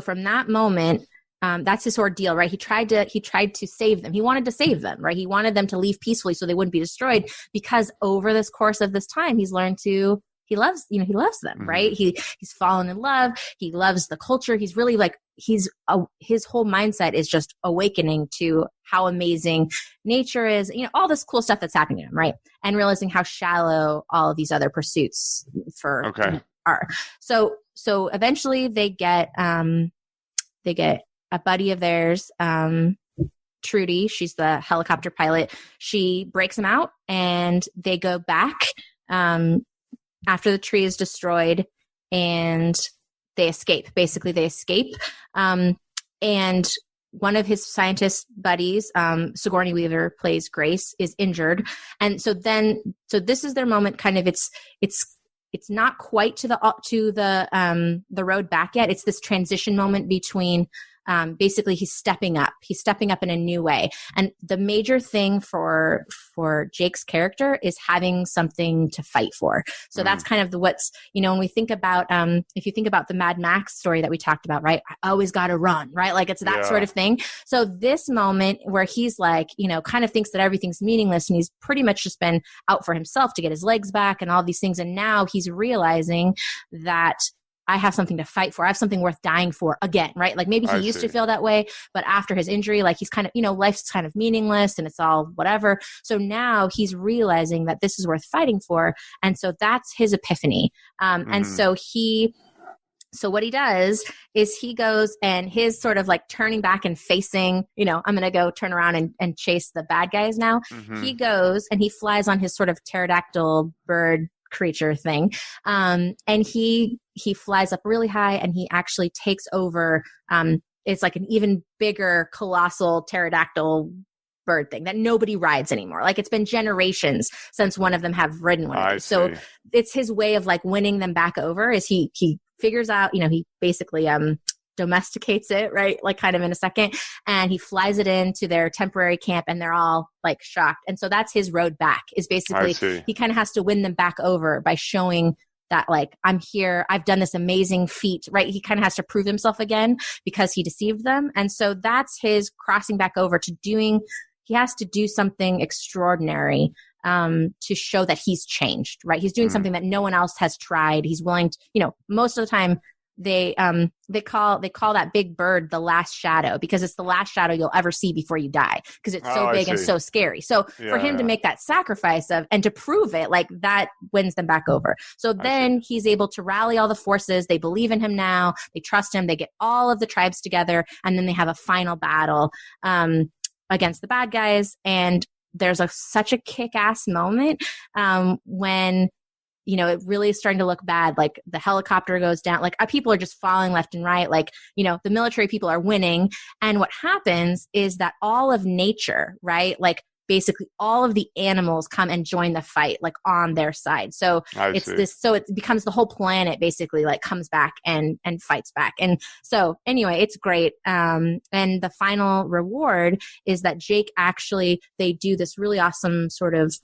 from that moment, that's his ordeal, right? He tried to save them. He wanted to save them, right? He wanted them to leave peacefully so they wouldn't be destroyed, because over this course of this time, he's learned he loves them, right? He's fallen in love. He loves the culture. He's really like, his whole mindset is just awakening to how amazing nature is, all this cool stuff that's happening to him, right? And realizing how shallow all of these other pursuits are. So eventually they get a buddy of theirs, Trudy, she's the helicopter pilot, she breaks them out and they go back after the tree is destroyed, and they escape. Basically, they escape. And one of his scientist buddies, Sigourney Weaver plays Grace, is injured. And so this is their moment. Kind of, it's not quite to the road back yet. It's this transition moment between, basically he's stepping up in a new way. And the major thing for Jake's character is having something to fight for. So that's kind of what's, when we think about, if you think about the Mad Max story that we talked about, right? I always got to run, right? Like it's that sort of thing. So this moment where he's like, kind of thinks that everything's meaningless and he's pretty much just been out for himself to get his legs back and all these things. And now he's realizing that I have something to fight for. I have something worth dying for again, right? Like maybe he used to feel that way, but after his injury, like he's kind of, life's kind of meaningless and it's all whatever. So now he's realizing that this is worth fighting for. And so that's his epiphany. And so what he does is he goes and his sort of like turning back and facing, I'm going to go turn around and chase the bad guys now. He goes and he flies on his sort of pterodactyl bird creature thing. And he flies up really high and he actually takes over. It's like an even bigger, colossal pterodactyl bird thing that nobody rides anymore. Like it's been generations since one of them have ridden one of them. So it's his way of like winning them back over is he figures out, he basically, domesticates it, right? Like kind of in a second. And he flies it into their temporary camp and they're all like shocked. And so that's his road back is basically, he kind of has to win them back over by showing that like, I'm here, I've done this amazing feat, right? He kind of has to prove himself again because he deceived them. And so that's his crossing back over to he has to do something extraordinary to show that he's changed, right? He's doing something that no one else has tried. He's willing to, most of the time, they call that big bird the last shadow because it's the last shadow you'll ever see before you die because it's so big and so scary. So for him to make that sacrifice and to prove it, like that wins them back over. So then he's able to rally all the forces. They believe in him now. They trust him. They get all of the tribes together and then they have a final battle against the bad guys. And there's such a kick-ass moment when it really is starting to look bad. Like the helicopter goes down, like people are just falling left and right. Like, the military people are winning. And what happens is that all of nature, right? Like basically all of the animals come and join the fight, like on their side. So it becomes the whole planet basically like comes back and fights back. And so anyway, it's great. And the final reward is that Jake they do this really awesome sort of,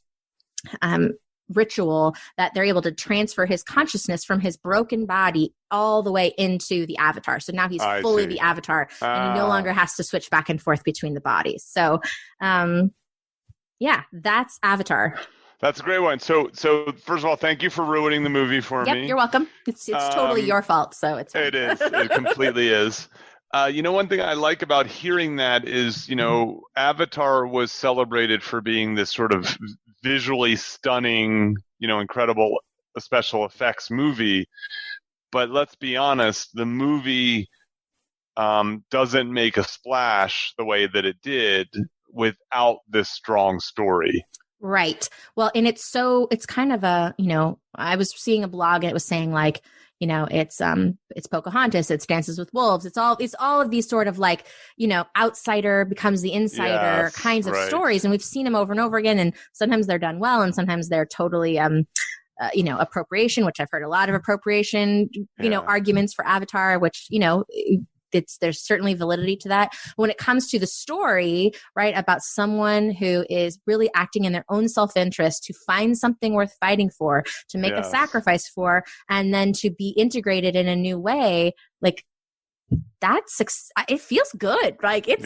ritual that they're able to transfer his consciousness from his broken body all the way into the avatar. So now he's fully the avatar and he no longer has to switch back and forth between the bodies. So, that's Avatar. That's a great one. So first of all, thank you for ruining the movie for me. You're welcome. It's totally your fault. So it's fine. It is. It completely is. One thing I like about hearing that is, Avatar was celebrated for being this sort of visually stunning, incredible special effects movie. But let's be honest, the movie doesn't make a splash the way that it did without this strong story. Right. Well, and it's kind of I was seeing a blog and it was saying like, it's Pocahontas, it's Dances with Wolves, it's all of these sort of like, outsider becomes the insider kinds of stories. And we've seen them over and over again. And sometimes they're done well. And sometimes they're totally, appropriation, which I've heard a lot of appropriation, arguments for Avatar, which, there's certainly validity to that. When it comes to the story, right, about someone who is really acting in their own self-interest to find something worth fighting for, to make a sacrifice for, and then to be integrated in a new way, like it feels good. Like it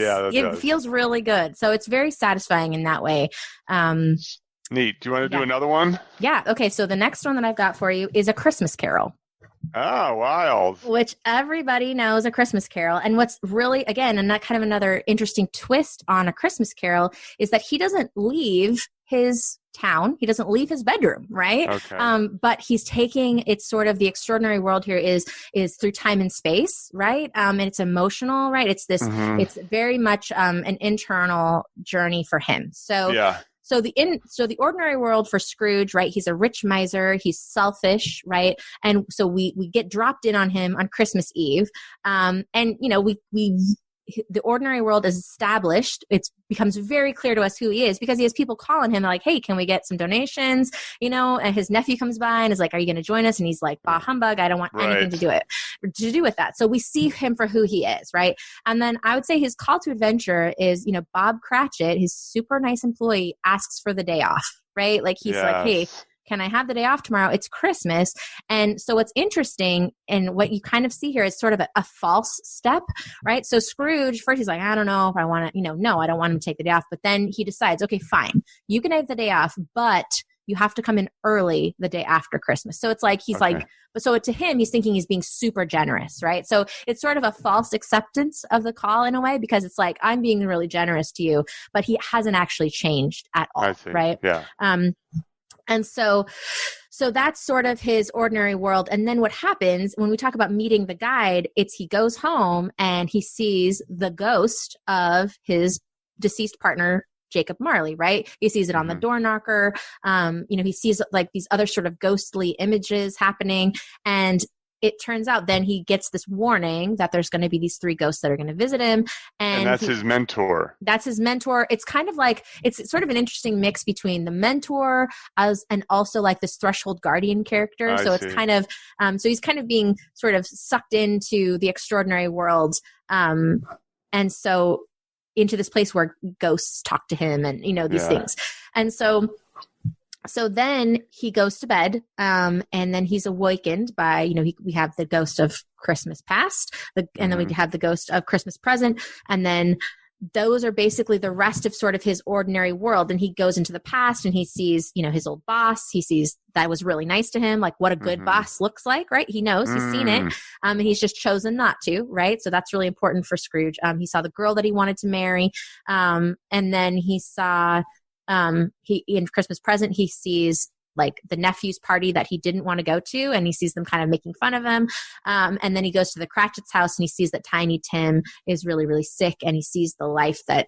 feels really good. So it's very satisfying in that way. Neat. Do you want to do another one? Yeah. Okay. So the next one that I've got for you is A Christmas Carol. Oh, wild. Which everybody knows A Christmas Carol. And what's really, again, and that kind of another interesting twist on A Christmas Carol is that he doesn't leave his town. He doesn't leave his bedroom, right? Okay. But he's taking, it's sort of the extraordinary world here is through time and space, right? And it's emotional, right? It's this, it's very much an internal journey for him. So the ordinary world for Scrooge, right? He's a rich miser. He's selfish, right? And so we get dropped in on him on Christmas Eve. And the ordinary world is established. It becomes very clear to us who he is because he has people calling him like, hey, can we get some donations? And his nephew comes by and is like, are you going to join us? And he's like, bah humbug. I don't want anything to do with that. So we see him for who he is. Right. And then I would say his call to adventure is, Bob Cratchit, his super nice employee, asks for the day off, right? Like he's like, hey, can I have the day off tomorrow? It's Christmas. And so what's interesting and what you kind of see here is sort of a false step, right? So Scrooge, first he's like, I don't know if I want to, no, I don't want him to take the day off. But then he decides, okay, fine, you can have the day off, but you have to come in early the day after Christmas. So it's like, he's like, so to him, he's thinking he's being super generous, right? So it's sort of a false acceptance of the call in a way, because it's like, I'm being really generous to you, but he hasn't actually changed at all, right? Yeah. And so that's sort of his ordinary world. And then what happens when we talk about meeting the guide, it's he goes home and he sees the ghost of his deceased partner, Jacob Marley, right? He sees it on the door knocker. He sees like these other sort of ghostly images happening. And it turns out then he gets this warning that there's going to be these 3 ghosts that are going to visit him. And that's his mentor. That's his mentor. It's kind of like, it's sort of an interesting mix between the mentor and also like this threshold guardian character. It's kind of, so he's kind of being sort of sucked into the extraordinary world. And so into this place where ghosts talk to him and, these things. And so then he goes to bed, and then he's awakened by, we have the ghost of Christmas past, and then we have the ghost of Christmas present, and then those are basically the rest of sort of his ordinary world. And he goes into the past and he sees, his old boss. He sees that was really nice to him, like what a good boss looks like, right? He knows, he's seen it, and he's just chosen not to, right? So that's really important for Scrooge. He saw the girl that he wanted to marry, and then he saw... in Christmas present, he sees like the nephew's party that he didn't want to go to, and he sees them kind of making fun of him. And then he goes to the Cratchit's house and he sees that Tiny Tim is really, really sick, and he sees the life that,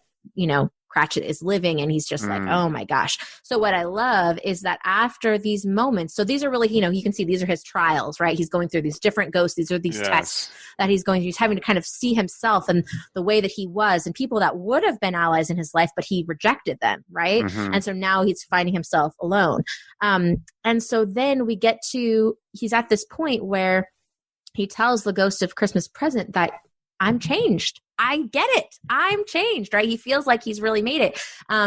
Cratchit is living, and he's just like, oh my gosh. So what I love is that after these moments, so these are really, you can see these are his trials, right? He's going through these different ghosts. These are these tests that he's going through. He's having to kind of see himself and the way that he was, and people that would have been allies in his life, but he rejected them, right? And so now he's finding himself alone. And so then we get to, he's at this point where he tells the ghost of Christmas present that I'm changed. I get it. I'm changed, right? He feels like he's really made it.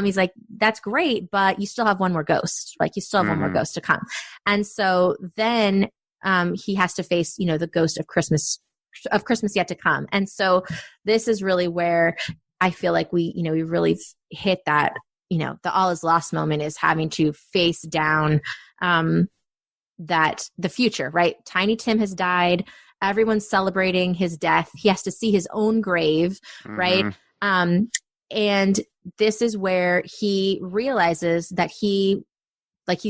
He's like, that's great, but you still have one more ghost. Like you still have one more ghost to come. And so then he has to face, the ghost of Christmas yet to come. And so this is really where I feel like we really hit that, the all is lost moment is having to face down that the future, right? Tiny Tim has died. Everyone's celebrating his death. He has to see his own grave, right? And this is where he realizes that he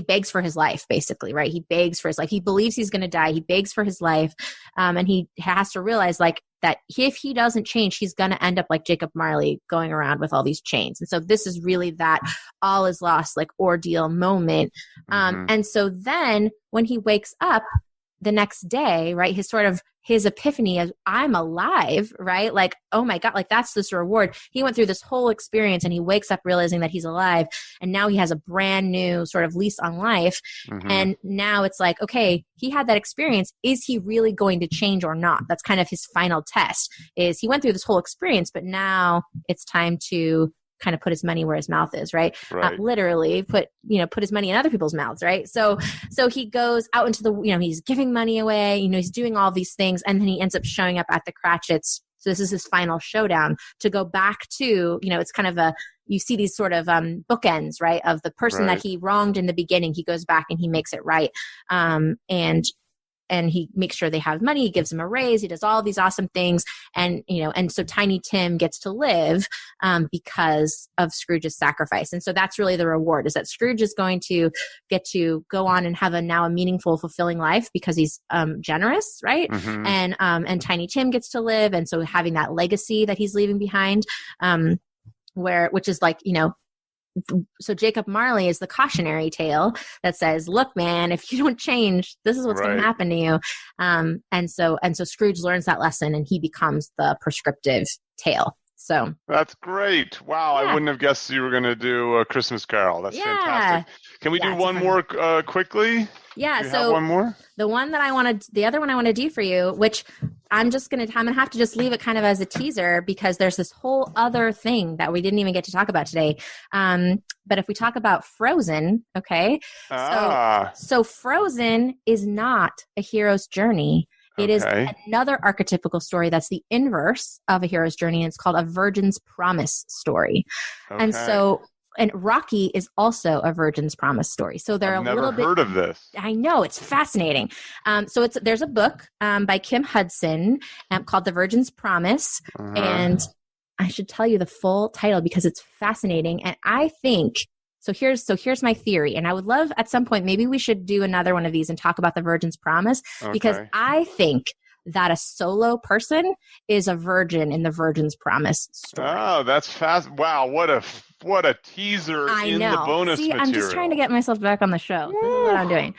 begs for his life, basically, right? He begs for his life. He believes he's going to die. He begs for his life. And he has to realize that if he doesn't change, he's going to end up like Jacob Marley going around with all these chains. And so this is really that all is lost, like ordeal moment. And so then when he wakes up the next day, right, his epiphany is I'm alive, right? Like, oh my God, like that's this reward. He went through this whole experience and he wakes up realizing that he's alive. And now he has a brand new sort of lease on life. And now it's like, okay, he had that experience. Is he really going to change or not? That's kind of his final test is he went through this whole experience, but now it's time to kind of put his money where his mouth is, right? Literally put his money in other people's mouths, right? So he goes out into the, he's giving money away, he's doing all these things. And then he ends up showing up at the Cratchits. So this is his final showdown to go back to, it's kind of you see these sort of bookends, right? Of the person that he wronged in the beginning, he goes back and he makes it right. And and he makes sure they have money. He gives them a raise. He does all these awesome things. And, and so Tiny Tim gets to live because of Scrooge's sacrifice. And so that's really the reward, is that Scrooge is going to get to go on and have now a meaningful, fulfilling life because he's generous, right? Mm-hmm. And Tiny Tim gets to live. And so having that legacy that he's leaving behind, which is like, so Jacob Marley is the cautionary tale that says, look, man, if you don't change, this is what's going to happen to you. And so Scrooge learns that lesson and he becomes the prescriptive tale. So that's great. Wow. I wouldn't have guessed you were going to do a Christmas Carol. That's fantastic. Can we do one more quickly? Yeah. Do you so have one more? The other one I want to do for you, which I'm going to have to just leave it kind of as a teaser because there's this whole other thing that we didn't even get to talk about today. But if we talk about Frozen, okay. So Frozen is not a hero's journey. It is another archetypical story that's the inverse of a hero's journey. And it's called a virgin's promise story. Okay. And Rocky is also a virgin's promise story. So they're I've a little bit. Never heard of this. I know, it's fascinating. There's a book by Kim Hudson called The Virgin's Promise, and I should tell you the full title because it's fascinating. And I think so. Here's my theory, and I would love at some point maybe we should do another one of these and talk about The Virgin's Promise because I think that a solo person is a virgin in the Virgin's Promise story. Oh, that's fast! Wow, what a teaser in the bonus material. I'm just trying to get myself back on the show. This is what I'm doing.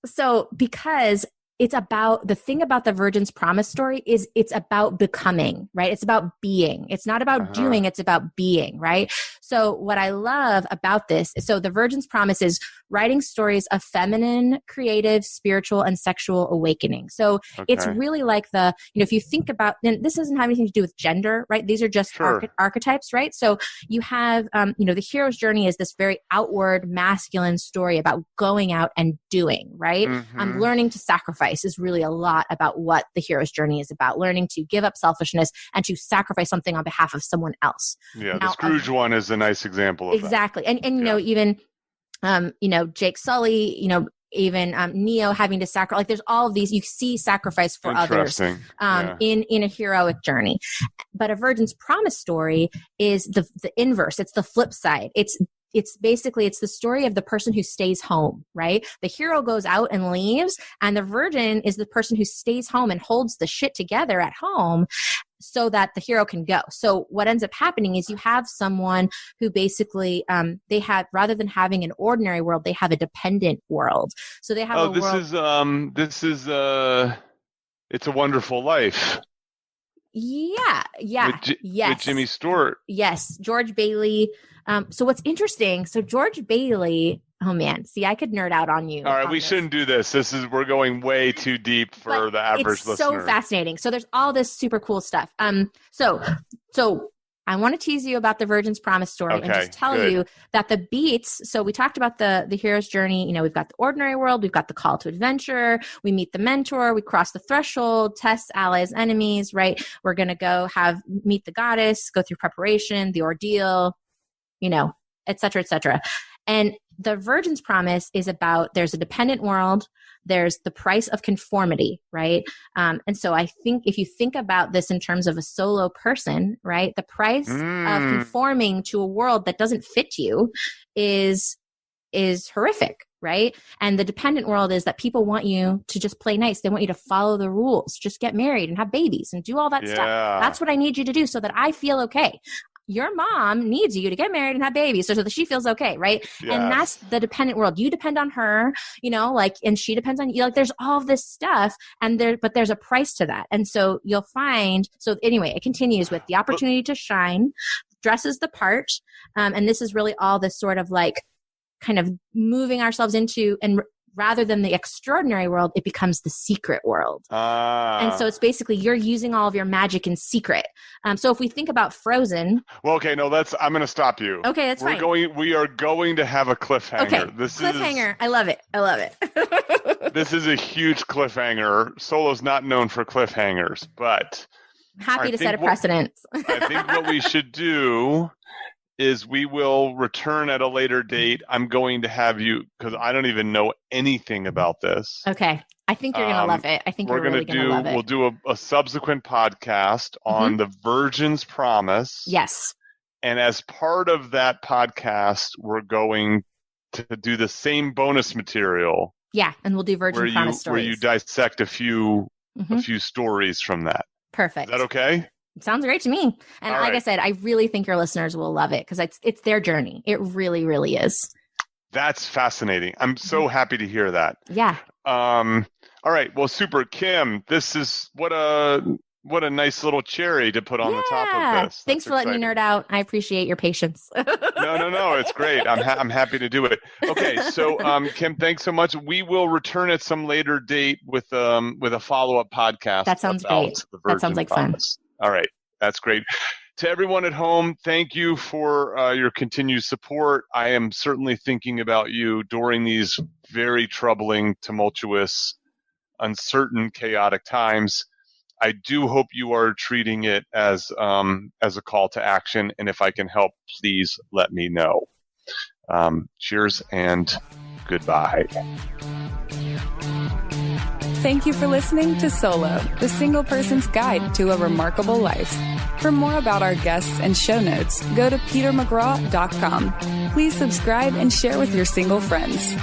So because it's about the thing about the Virgin's Promise story is it's about becoming, right? It's about being. It's not about doing, it's about being, right? So what I love about this, so the Virgin's Promise is writing stories of feminine, creative, spiritual, and sexual awakening. So it's really like if you think about, and this doesn't have anything to do with gender, right? These are just archetypes, right? So you have, the hero's journey is this very outward masculine story about going out and doing, right? Learning to sacrifice is really a lot about what the hero's journey is about, learning to give up selfishness and to sacrifice something on behalf of someone else. Yeah, the Scrooge one is a nice example of that. Even Jake Sully, even Neo having to sacrifice, like there's all of these, you see sacrifice for others in a heroic journey. But a Virgin's Promise story is the inverse. It's the flip side. It's basically the story of the person who stays home, right? The hero goes out and leaves, and the virgin is the person who stays home and holds the shit together at home so that the hero can go. So what ends up happening is you have someone who basically, rather than having an ordinary world, they have a dependent world. So they have It's a Wonderful Life. Yeah. With Jimmy Stewart. Yes. George Bailey. So what's interesting, George Bailey, oh man, see, I could nerd out on you. All right, we shouldn't do this. We're going way too deep for the average listener. It's so fascinating. So there's all this super cool stuff. So I want to tease you about the Virgin's Promise story and just tell you that the beats, so we talked about the hero's journey, we've got the ordinary world, we've got the call to adventure, we meet the mentor, we cross the threshold, tests, allies, enemies, right? We're going to meet the goddess, go through preparation, the ordeal, et cetera, et cetera. And the Virgin's Promise is about, there's a dependent world, there's the price of conformity, right? And so I think if you think about this in terms of a solo person, right, the price of conforming to a world that doesn't fit you is horrific, right? And the dependent world is that people want you to just play nice. They want you to follow the rules, just get married and have babies and do all that stuff. That's what I need you to do so that I feel okay. Your mom needs you to get married and have babies so that she feels okay, right? Yes. And that's the dependent world. You depend on her, and she depends on you. Like there's all this stuff but there's a price to that. And so you'll find, so anyway, it continues with the opportunity to shine, dresses the part. And this is really all this sort of like kind of moving ourselves into, and rather than the extraordinary world, it becomes the secret world. And so it's basically you're using all of your magic in secret. So if we think about Frozen. Well, okay, no, I'm going to stop you. Okay, that's fine. We are going to have a cliffhanger. Okay, cliffhanger. I love it. This is a huge cliffhanger. Solo's not known for cliffhangers, but happy to set a precedent. I think what we should do is we will return at a later date. I'm going to have you, because I don't even know anything about this. Okay. I think you're going to love it. I think you're really going to love it. We'll do a subsequent podcast on the Virgin's Promise. Yes. And as part of that podcast, we're going to do the same bonus material. Yeah, and we'll do Virgin Promise stories. Where you dissect a few stories from that. Perfect. Is that okay? Sounds great to me. And I said, I really think your listeners will love it because it's their journey. It really, really is. That's fascinating. I'm so happy to hear that. Yeah. All right. Well, super. Kim, this is what a nice little cherry to put on the top of this. Thanks for letting me nerd out. I appreciate your patience. No. It's great. I'm happy to do it. Okay. So, Kim, thanks so much. We will return at some later date with a follow-up podcast. That sounds great. That sounds like fun. All right. That's great. To everyone at home, thank you for your continued support. I am certainly thinking about you during these very troubling, tumultuous, uncertain, chaotic times. I do hope you are treating it as a call to action, and if I can help, please let me know. Cheers and goodbye. Thank you for listening to Solo, the single person's guide to a remarkable life. For more about our guests and show notes, go to petermcgraw.com. Please subscribe and share with your single friends.